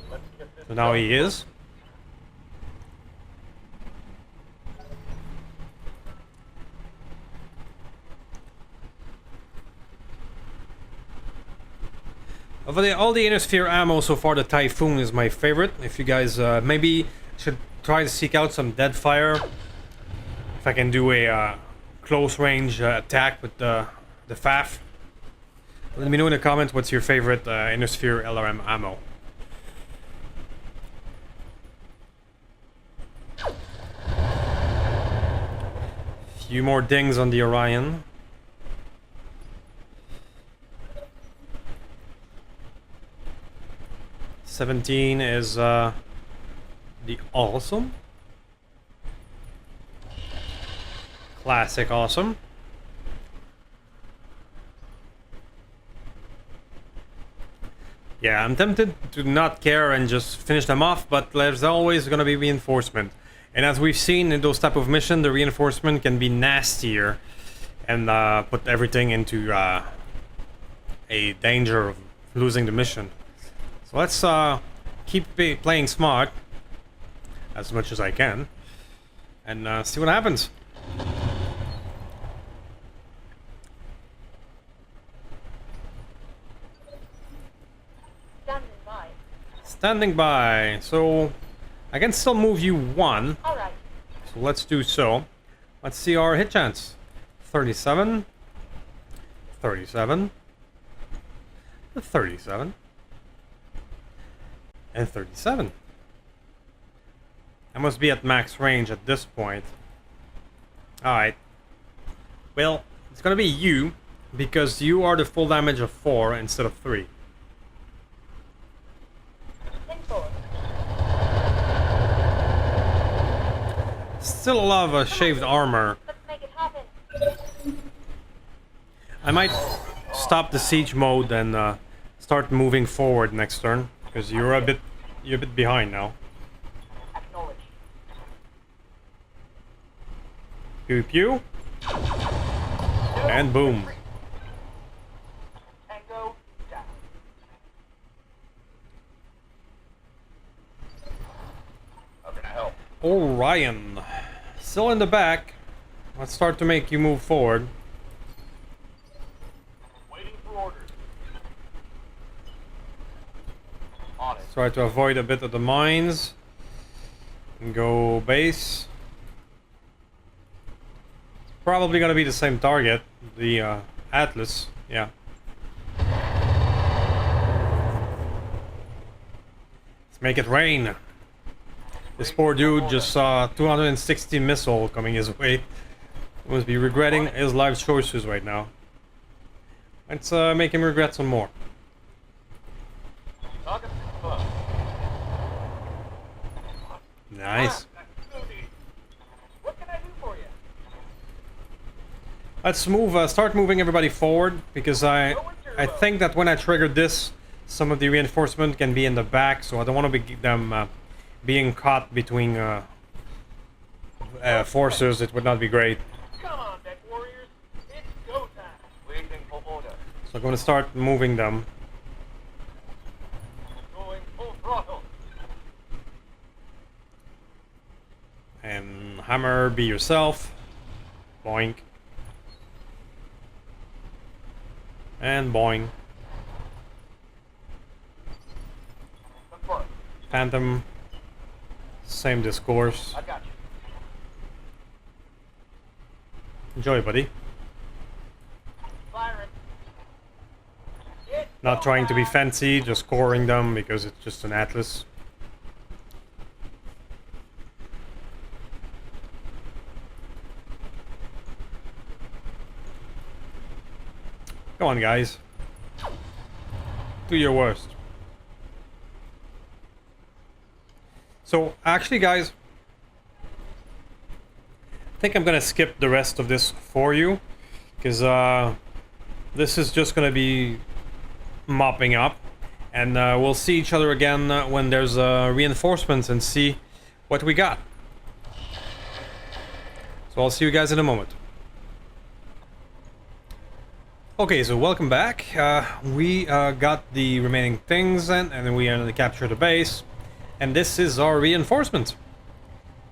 S2: Let's get this
S1: So now he is. Of all the Inner Sphere ammo so far, the Typhoon is my favorite. If you guys maybe should try to seek out some Deadfire. If I can do a close range attack with the FAF. Let me know in the comments what's your favorite Inner Sphere LRM ammo. Few more dings on the Orion. $17 is the Awesome. Classic Awesome. Yeah, I'm tempted to not care and just finish them off, but there's always gonna be reinforcement. And as we've seen in those type of missions, the reinforcement can be nastier and put everything into a danger of losing the mission. So let's keep playing smart as much as I can and see what happens.
S4: Standing by.
S1: Standing by. So I can still move you one.
S4: All right.
S1: So let's do so. Let's see our hit chance. 37. 37. 37. And 37. I must be at max range at this point. Alright. Well, it's gonna be you, because you are the full damage of 4 instead of 3.
S4: 10-4.
S1: Still a lot of shaved armor.
S4: Let's make it happen.
S1: I might stop the siege mode and start moving forward next turn, because you're a bit behind now.
S3: Acknowledge.
S1: Pew pew. And boom.
S3: Tango down.
S2: How can I help?
S1: Orion. Still in the back. Let's start to make you move forward.
S3: Waiting for orders.
S2: On it.
S1: Try to avoid a bit of the mines. And go base. It's probably gonna be the same target. The Atlas. Yeah. Let's make it rain. This poor dude just saw 260 missile coming his way. He must be regretting his life choices right now. Let's make him regret some more.
S2: Target confirmed.
S1: Nice.
S3: What can I do for you?
S1: Let's move. Start moving everybody forward because I think that when I triggered this, some of the reinforcement can be in the back, so I don't want to be them being caught between forces. It would not be great.
S3: Come on, deck warriors. It's go time.
S2: Waiting for order.
S1: So I'm going to start moving them.
S2: Going full throttle.
S1: And hammer, be yourself. Boink. And boing.
S2: Confirmed.
S1: Phantom. Same discourse.
S2: I got you.
S1: Enjoy, buddy.
S3: Firing. It's
S1: Not
S3: go
S1: trying to be
S3: time.
S1: fancy, just scoring them because it's just an Atlas. Come on, guys. Do your worst. So, actually, guys, I think I'm gonna skip the rest of this for you, because this is just gonna be mopping up, and we'll see each other again when there's reinforcements and see what we got. So I'll see you guys in a moment. Okay, so welcome back. We got the remaining things and then we are going to capture the base. And this is our reinforcement.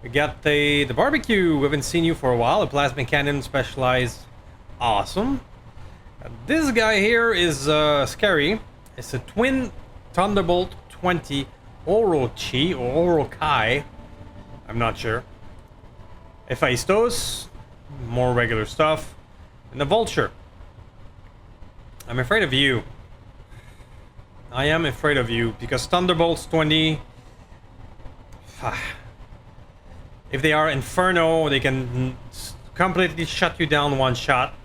S1: We got the barbecue. We haven't seen you for a while. A plasma cannon specialized. Awesome. This guy here is scary. It's a twin Thunderbolt 20 Orochi or Orokai. I'm not sure. Hephaestus. More regular stuff. And the Vulture. I'm afraid of you. I am afraid of you because Thunderbolts 20. If they are Inferno, they can completely shut you down one shot.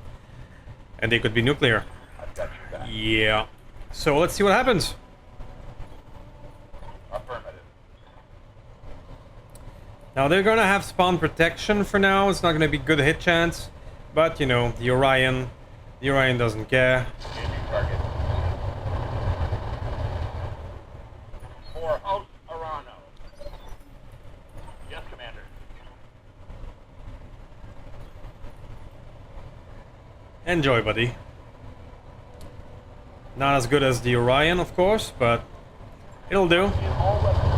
S1: And they could be nuclear.
S2: I've got you back.
S1: Yeah. So let's see what happens.
S2: Affirmative.
S1: Now they're gonna have spawn protection for now. It's not gonna be good hit chance. But you know, the Orion doesn't care.
S2: Engaging target.
S3: For House Arano.
S2: Yes, Commander.
S1: Enjoy, buddy. Not as good as the Orion, of course, but it'll do.
S3: In all weapons.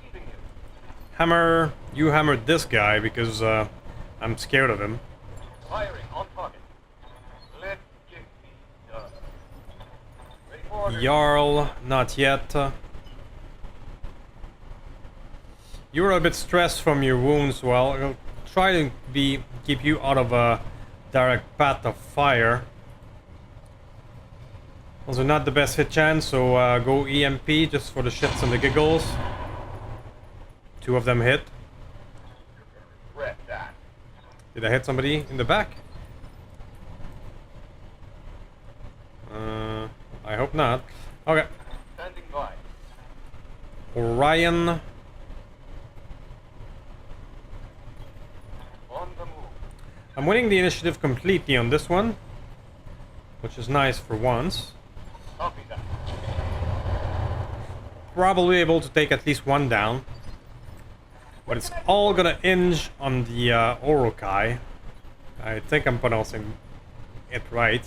S2: Receiving you.
S1: Hammer, you hammered this guy because I'm scared of him.
S2: Firing on target. Let it be done. Ready for order.
S1: Jarl, not yet. You're a bit stressed from your wounds. Well, I'll try to keep you out of a direct path of fire. Also, not the best hit chance, so go EMP just for the shits and the giggles. 2 of them hit.
S2: Regret that.
S1: Did I hit somebody in the back? I hope not. Okay.
S2: Standing by.
S1: Orion.
S2: On the move.
S1: I'm winning the initiative completely on this one, which is nice for once.
S2: Copy that.
S1: Probably able to take at least one down. But it's all gonna hinge on the Orokai. I think I'm pronouncing it right.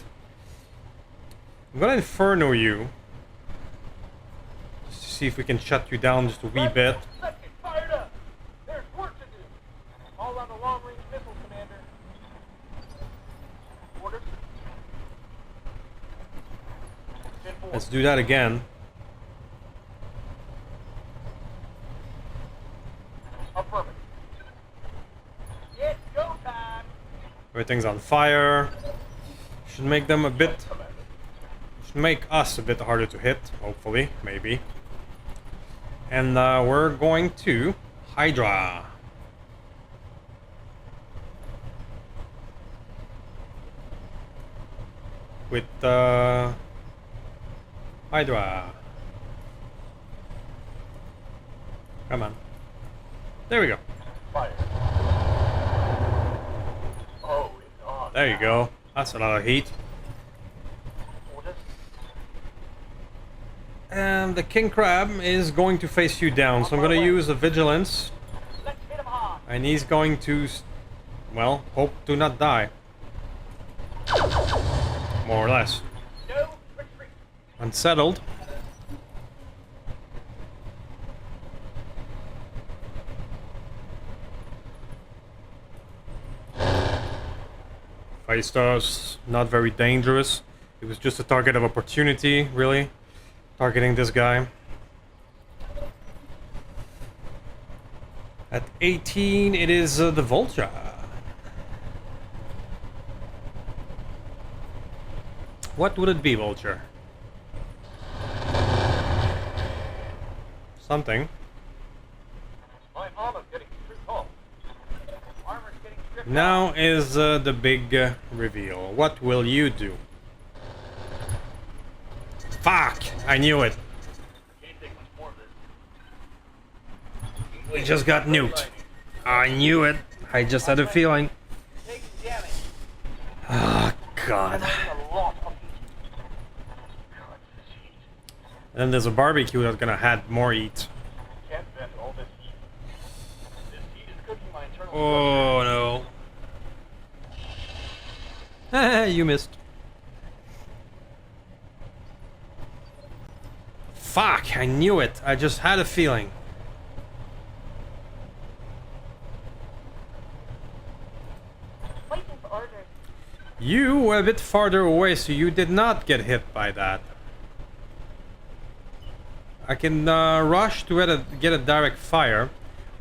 S1: I'm gonna Inferno you. Just to see if we can shut you down just a wee bit.
S3: Let's get fired up. There's work to do. All on the long-range missile, Commander. Orders.
S1: Let's do that again.
S3: Affirmative. It's go time.
S1: Everything's on fire. Should make them a bit... Should make us a bit harder to hit, hopefully, maybe. And we're going to Hydra. With Hydra. Come on. There we go.
S3: Fire. Oh, it's on.
S1: There you go. That's a lot of heat.
S3: Orders.
S1: And the King Crab is going to face you down, so I'm going to use a Vigilance.
S3: Let's hit him hard.
S1: And he's going to, well, hope to not die. More or less.
S3: No retreat.
S1: Unsettled. Face's not very dangerous. It was just a target of opportunity, really. Targeting this guy. At 18, it is the Vulture. What would it be, Vulture? Something.
S3: My armor's getting stripped off. Armor's getting stripped off.
S1: Now is the big reveal. What will you do? Fuck! I knew it.
S3: Can't take much more of this.
S1: We just got nuked. I knew it. I just had a feeling.
S3: Taking damage.
S1: Oh, God.
S3: A lot of heat. God, this heat.
S1: And there's a barbecue that's gonna add more heat.
S3: Can't vent all this heat. This heat is cooking my internal
S1: Oh, no. You missed. Fuck, I knew it. I just had a feeling.
S4: Waiting for orders.
S1: You were a bit farther away, so you did not get hit by that. I can rush to get a direct fire,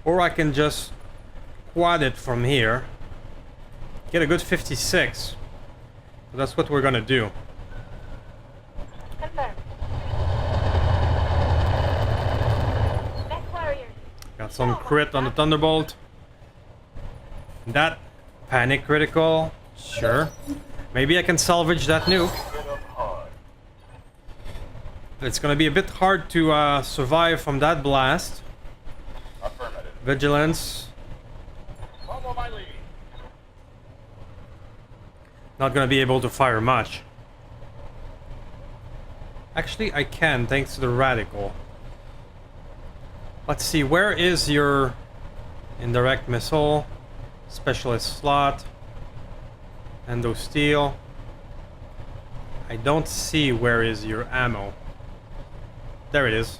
S1: or I can just quad it from here. Get a good 56. So that's what we're gonna do.
S4: Confirmed. Next warriors.
S1: Got some crit on the Thunderbolt. That panic critical. Sure. Maybe I can salvage that nuke.
S3: Hit him hard.
S1: It's gonna be a bit hard to survive from that blast.
S3: Affirmative.
S1: Vigilance.
S3: Follow my lead.
S1: Not gonna be able to fire much. Actually, I can, thanks to the radical. Let's see, where is your indirect missile? Specialist slot. Endo steel. I don't see where is your ammo. There it is.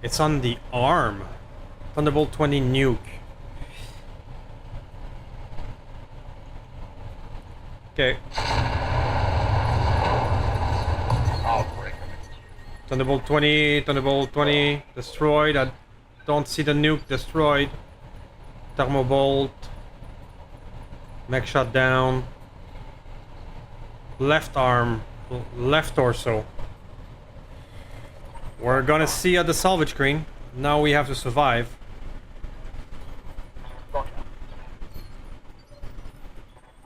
S1: It's on the arm. Thunderbolt 20 nuke. Okay.
S3: I'll break him.
S1: Thunderbolt 20, destroyed. I don't see the nuke destroyed. Thermobolt. Mech shot down. Left arm, left torso. We're gonna see at the salvage screen. Now we have to survive.
S3: Roger.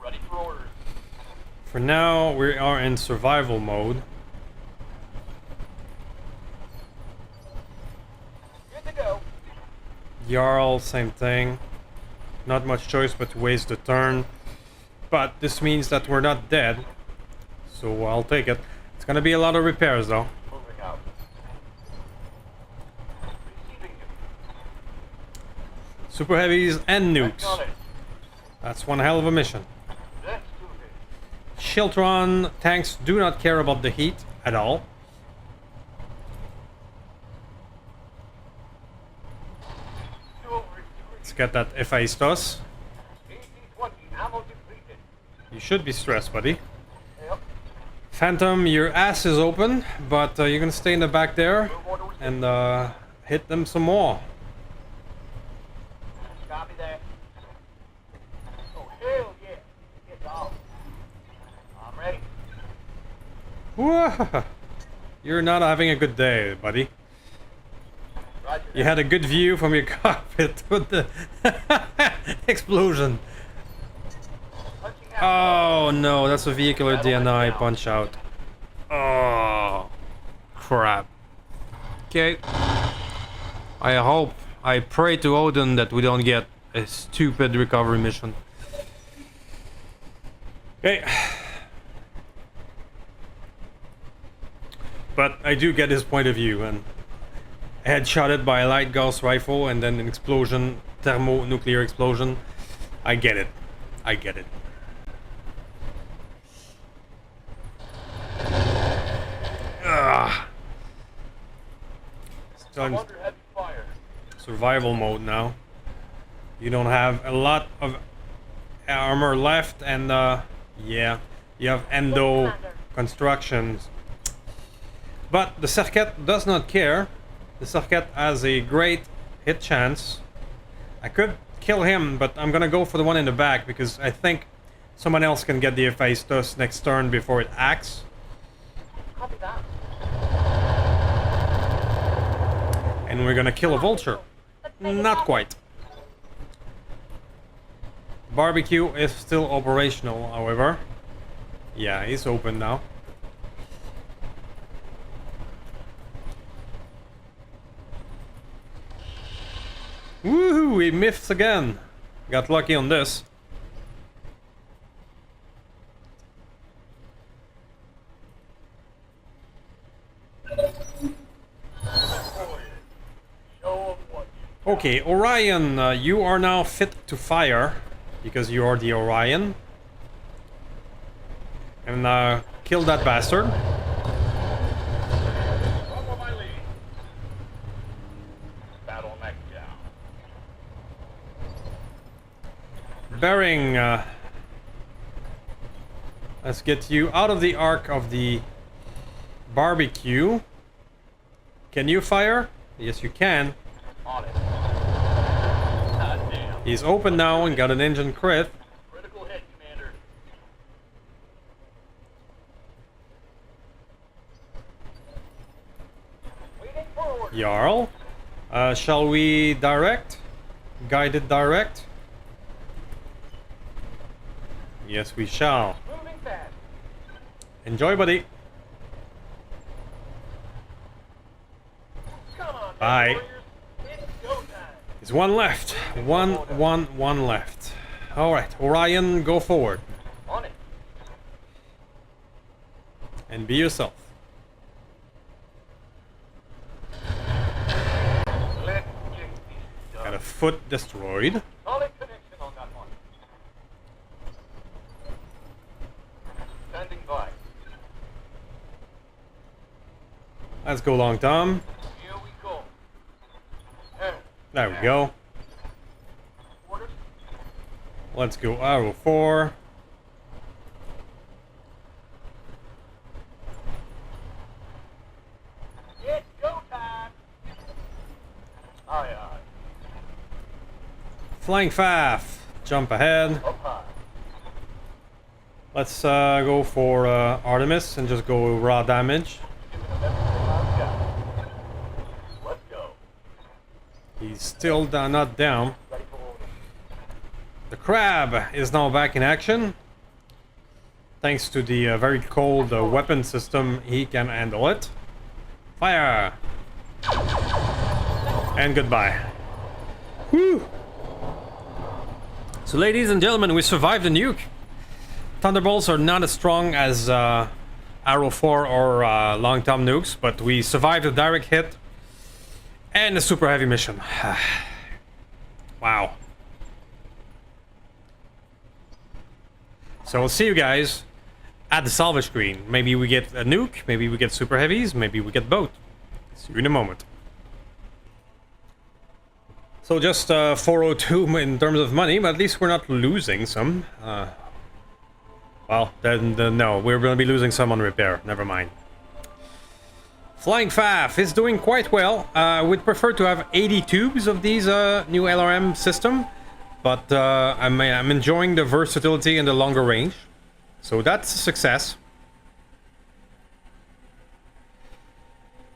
S3: Ready for orders.
S1: For now, we are in survival mode.
S3: Good to go.
S1: Jarl, same thing. Not much choice but to waste the turn. But this means that we're not dead. So I'll take it. It's gonna be a lot of repairs though.
S3: Moving out. Receiving you.
S1: super heavies and
S3: Back
S1: nukes.
S3: on it.
S1: That's one hell of a mission.
S3: Let's do this.
S1: Shiltron tanks do not care about the heat at all. Let's get that Hephaestus.
S3: AC-20 ammo depleted.
S1: You should be stressed, buddy.
S3: Yep.
S1: Phantom, your ass is open, but you're gonna stay in the back there and hit them some more.
S3: Copy that. Oh, hell yeah. Get off. I'm ready.
S1: Whoa. You're not having a good day, buddy.
S3: Roger
S1: You
S3: that.
S1: had a good view from your cockpit with the explosion.
S3: Punching out.
S1: Oh no, that's a vehicular DNI punch out. Oh, crap. Okay. I pray to Odin that we don't get a stupid recovery mission. Okay. But I do get his point of view, and headshotted by a light Gauss rifle and then an explosion, thermonuclear explosion. I get it. I get it. Ugh. Still
S3: I'm
S1: in
S3: under heavy fire.
S1: survival mode now. You don't have a lot of armor left, and yeah, you have endo constructions. But the Serket does not care. The Serket has a great hit chance. I could kill him, but I'm gonna go for the one in the back because I think someone else can get the Hephaestus next turn before it acts.
S4: Copy that.
S1: And we're gonna kill a vulture.
S4: Let's make it
S1: Not
S4: happen.
S1: quite. Barbecue is still operational, however. Yeah, he's open now. Woohoo! He miffs again. Got lucky on this.
S3: Show 'em what
S1: Okay, Orion, you are now fit to fire because you are the Orion. And kill that bastard.
S3: Follow my lead. Battletech down.
S1: Bearing, let's get you out of the arc of the barbecue. Can you fire? Yes, you can.
S3: On it. God damn.
S1: He's open now and got an engine crit.
S3: Critical hit, Commander. Leading forward.
S1: Jarl. Shall we direct? Guided direct? Yes, we shall.
S3: Moving fast.
S1: Enjoy, buddy.
S3: Come on,
S1: Bye.
S3: warriors. It's go time.
S1: There's one left. One left. Alright, Orion, go forward.
S3: On it.
S1: And be yourself.
S3: Let's get this
S1: Got a
S3: done.
S1: foot destroyed.
S3: Solid connection on that one. Standing by.
S1: Let's go, Long Tom.
S3: Here we go.
S1: There we go.
S3: Orders.
S1: Let's go, Arrow 4.
S3: It's go time. Aye, aye.
S1: Flying Faf. Jump ahead.
S3: Up high.
S1: Let's go for Artemis and just go raw damage.
S3: Giving them everything I've got. Let's go.
S1: He's still not down.
S3: Ready for orders.
S1: The crab is now back in action. Thanks to the very cold weapon system, he can handle it. Fire! And goodbye. Whew! So, ladies and gentlemen, we survived the nuke. Thunderbolts are not as strong as Arrow 4 or Long Tom nukes, but we survived a direct hit and a super heavy mission. Wow. So we'll see you guys at the salvage screen. Maybe we get a nuke, maybe we get super heavies, maybe we get both. See you in a moment. So just 402 in terms of money, but at least we're not losing some. Well, then no, we're going to be losing some on repair. Never mind. Flying Faf is doing quite well. We'd prefer to have 80 tubes of these new LRM system, but I'm enjoying the versatility and the longer range. So that's a success.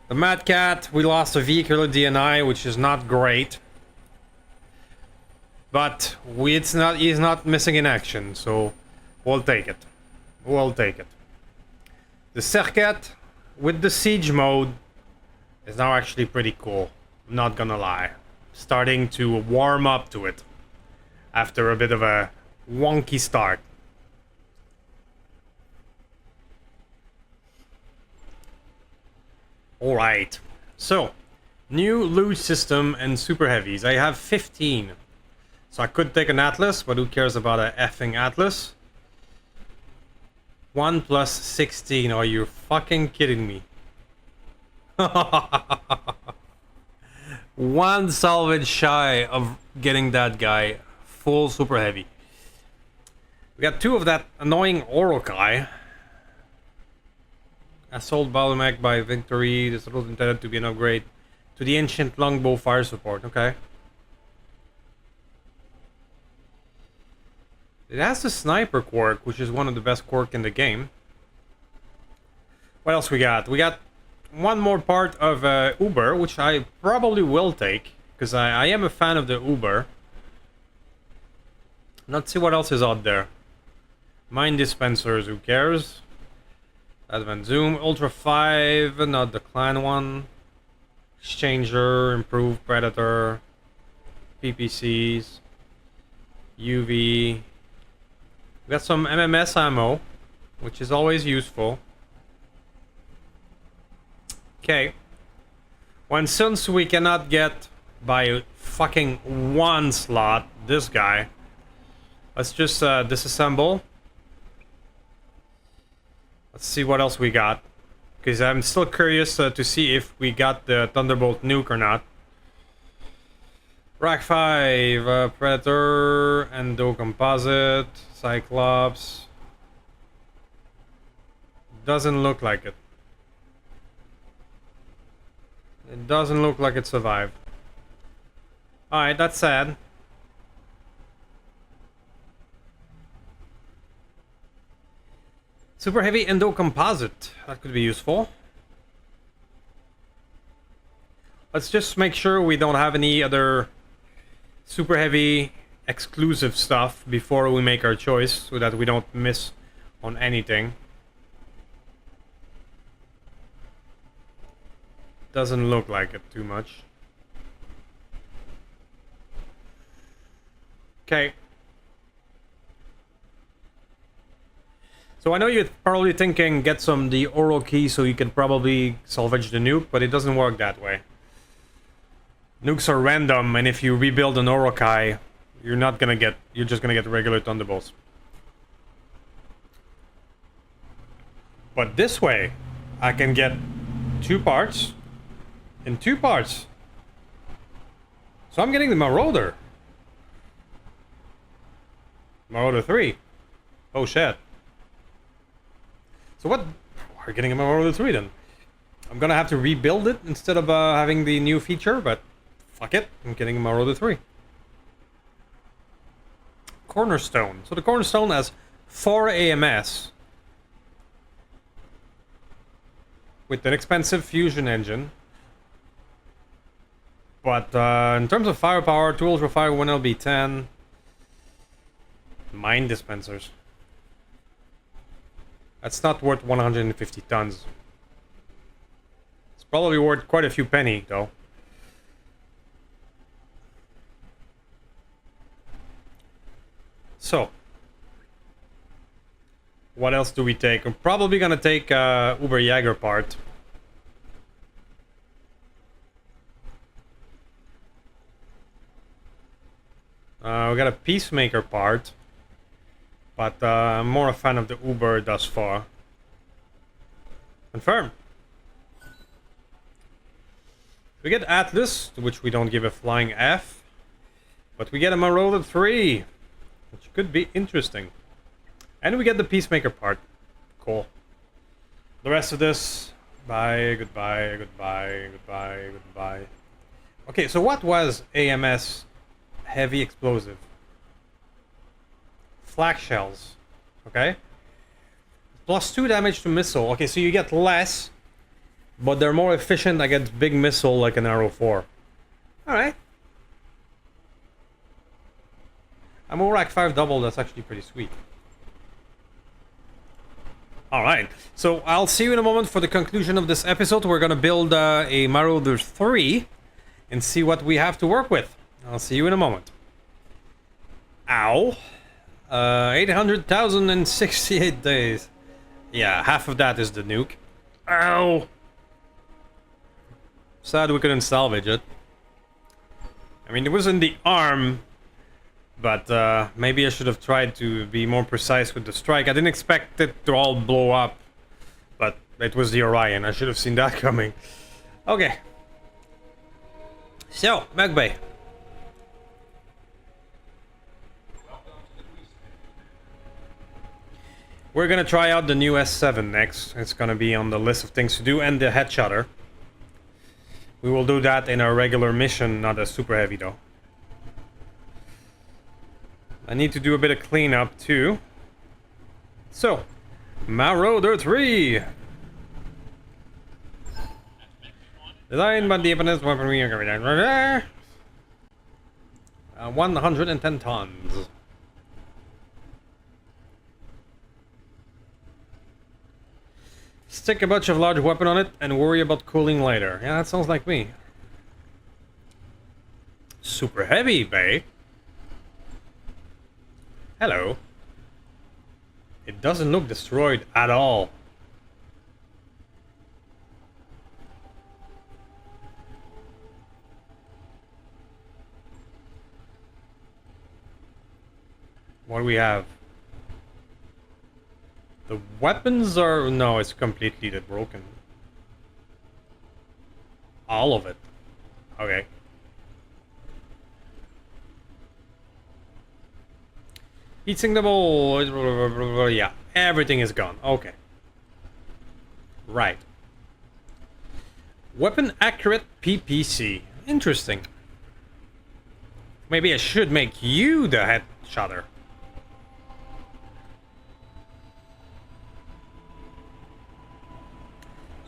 S1: The Mad Cat, we lost a vehicular DNI, which is not great. But he's not missing in action, so we'll take it. We'll take it. The Serket with the siege mode is now actually pretty cool. I'm not gonna lie. Starting to warm up to it after a bit of a wonky start. Alright, so new loot system and super heavies. I have 15. So I could take an Atlas, but who cares about a effing Atlas? 1 plus 16. Are you fucking kidding me? One salvage shy of getting that guy full super heavy. We got 2 of that annoying Orokai. Assault Battletech by Victory. This was intended to be an upgrade to the ancient longbow fire support. Okay. It has the sniper quirk, which is one of the best quirk in the game. What else we got? We got one more part of Uber, which I probably will take, because I am a fan of the Uber. Let's see what else is out there. Mine dispensers, who cares? Advanced Zoom, Ultra 5, not the clan one. Exchanger, Improved Predator, PPCs, UV. We got some MMS ammo, which is always useful. Okay. When since we cannot get by fucking 1 slot this guy, let's just disassemble. Let's see what else we got, because I'm still curious to see if we got the Thunderbolt nuke or not. Rack 5, Predator, Endo Composite, Cyclops. Doesn't look like it. It doesn't look like it survived. Alright, that's sad. Super heavy Endo Composite. That could be useful. Let's just make sure we don't have any other super heavy exclusive stuff before we make our choice, so that we don't miss on anything. Doesn't look like it too much. Okay. So I know you're probably thinking get the oral key so you can probably salvage the nuke, but it doesn't work that way. Nukes are random, and if you rebuild an Orokai, you're just gonna get regular Thunderbolts. But this way, I can get 2 parts in 2 parts. So I'm getting the Marauder. Marauder 3. Oh shit. So what? We're getting a Marauder 3 then. I'm gonna have to rebuild it instead of having the new feature, but fuck it. I'm getting a Marauder 3. Cornerstone. So the Cornerstone has 4 AMS. With an expensive fusion engine. But in terms of firepower, 2 Ultra 5, 1 LB10. Mine dispensers. That's not worth 150 tons. It's probably worth quite a few penny, though. So, what else do we take? I'm probably gonna take Uber Jaeger part. We got a peacemaker part, but I'm more a fan of the Uber thus far. Confirm. We get Atlas, which we don't give a flying F, but we get a Marauder 3, which could be interesting. And we get the peacemaker part. Cool. The rest of this, bye, goodbye, goodbye, goodbye, goodbye. Okay, so what was AMS heavy explosive? Flak shells. Okay. +2 damage to missile. Okay, so you get less, but they're more efficient against big missile like an Arrow 4. Alright. A Morak 5 double, that's actually pretty sweet. Alright, so I'll see you in a moment for the conclusion of this episode. We're gonna build a Marauder 3 and see what we have to work with. I'll see you in a moment. Ow. 800,068 days. Yeah, half of that is the nuke. Ow. Sad we couldn't salvage it. I mean, it was in the arm, but maybe I should have tried to be more precise with the strike. I didn't expect it to all blow up, but it was the Orion. I should have seen that coming. Okay. So, Mag Bay. We're gonna try out the new S7 next. It's gonna be on the list of things to do, and the headshotter. We will do that in our regular mission, not a super heavy though. I need to do a bit of cleanup too. So, Marauder 3. Designed by the opponent's weaponry. 110 tons. Stick a bunch of large weapon on it and worry about cooling later. Yeah, that sounds like me. Super heavy, babe. Hello. It doesn't look destroyed at all. What do we have? The weapons are... no, it's completely broken. All of it. Okay. Heatsink double... yeah, everything is gone. Okay. Right. Weapon accurate PPC. Interesting. Maybe I should make you the headshotter.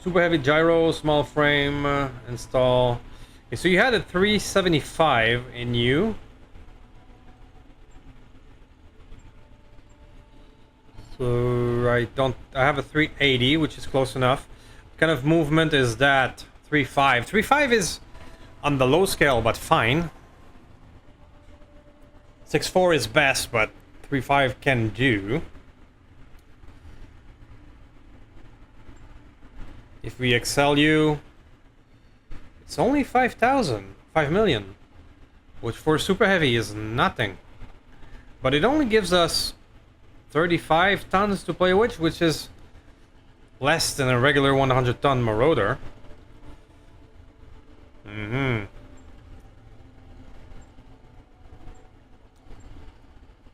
S1: Super heavy gyro, small frame, install. Okay, so you had a 375 in you. So I have a 380, which is close enough. What kind of movement is that? 3.5. 3.5 is on the low scale, but fine. 6.4 is best, but 3.5 can do. If we excel you, it's only 5,000, 5 million, which for super heavy is nothing. But it only gives us 35 tons to play with, which is less than a regular 100-ton Marauder.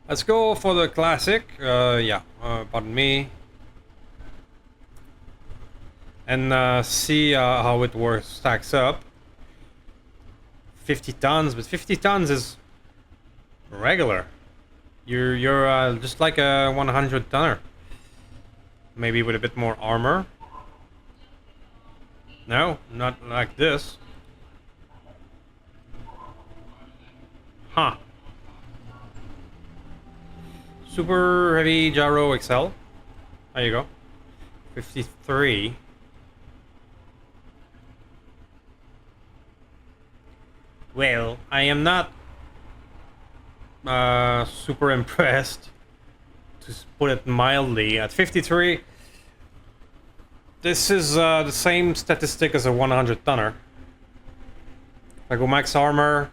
S1: Let's go for the classic. Pardon me. And see how it stacks up. 50 tons, but 50 tons is regular. You're just like a 100 tonner. Maybe with a bit more armor. No, not like this. Huh. Super heavy gyro XL. There you go. 53. Well, I am not super impressed, to put it mildly. At 53, this is the same statistic as a 100 tonner. If I go max armor,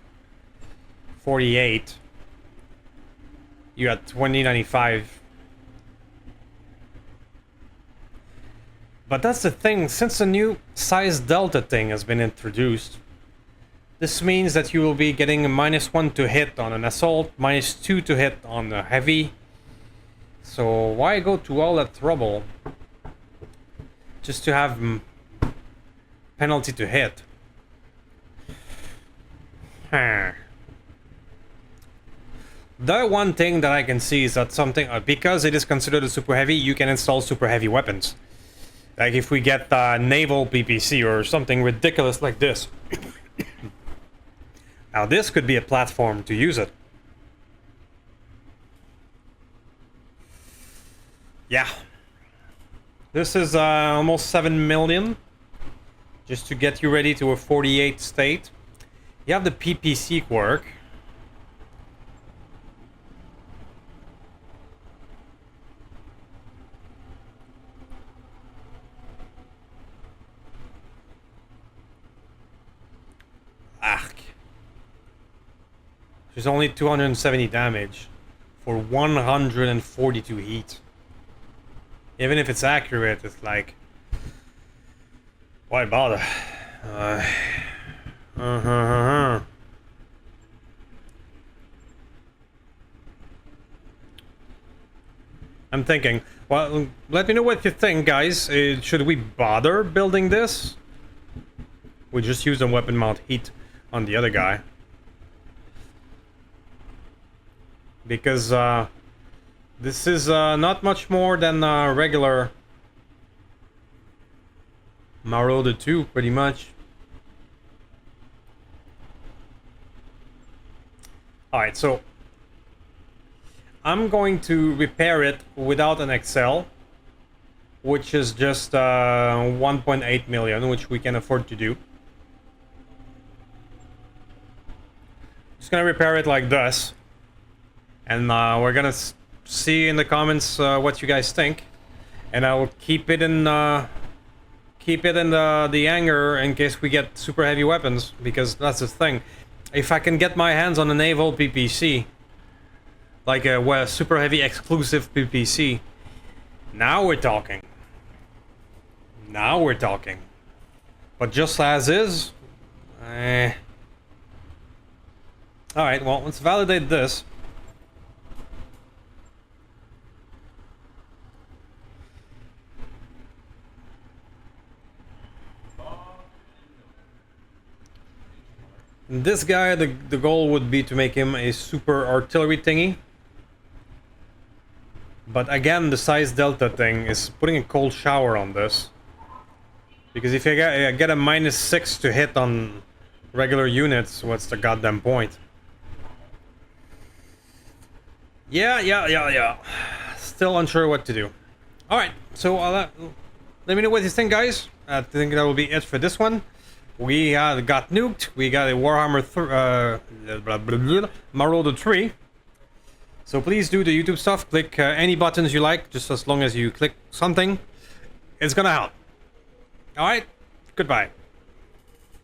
S1: 48. You got 2095. But that's the thing, since the new size delta thing has been introduced, this means that you will be getting a -1 to hit on an assault, -2 to hit on the heavy. So why go to all that trouble just to have penalty to hit? The one thing that I can see is that something, because it is considered a super heavy, you can install super heavy weapons. Like if we get naval PPC or something ridiculous like this. Now this could be a platform to use it. Yeah. This is almost 7 million. Just to get you ready to a 48 state. You have the PPC quirk. There's only 270 damage for 142 heat. Even if it's accurate, it's like, why bother? I'm thinking, well, let me know what you think, guys. Should we bother building this? We just use a weapon mount heat on the other guy. Because this is not much more than regular Marauder 2, pretty much. Alright, so I'm going to repair it without an Excel, which is just 1.8 million, which we can afford to do. Just gonna repair it like this. And we're gonna see in the comments what you guys think, and I will keep it in the hangar in case we get super heavy weapons, because that's the thing. If I can get my hands on a naval PPC, like a super heavy exclusive PPC, now we're talking. Now we're talking. But just as is, all right. Well, let's validate this. This guy, the goal would be to make him a super artillery thingy. But again, the size delta thing is putting a cold shower on this. Because if you get a -6 to hit on regular units, what's the goddamn point? Yeah. Still unsure what to do. Alright, so let me know what you think, guys. I think that will be it for this one. We got nuked. We got a Warhammer Marauder 3. So please do the YouTube stuff. Click any buttons you like, just as long as you click something. It's gonna help. Alright, goodbye.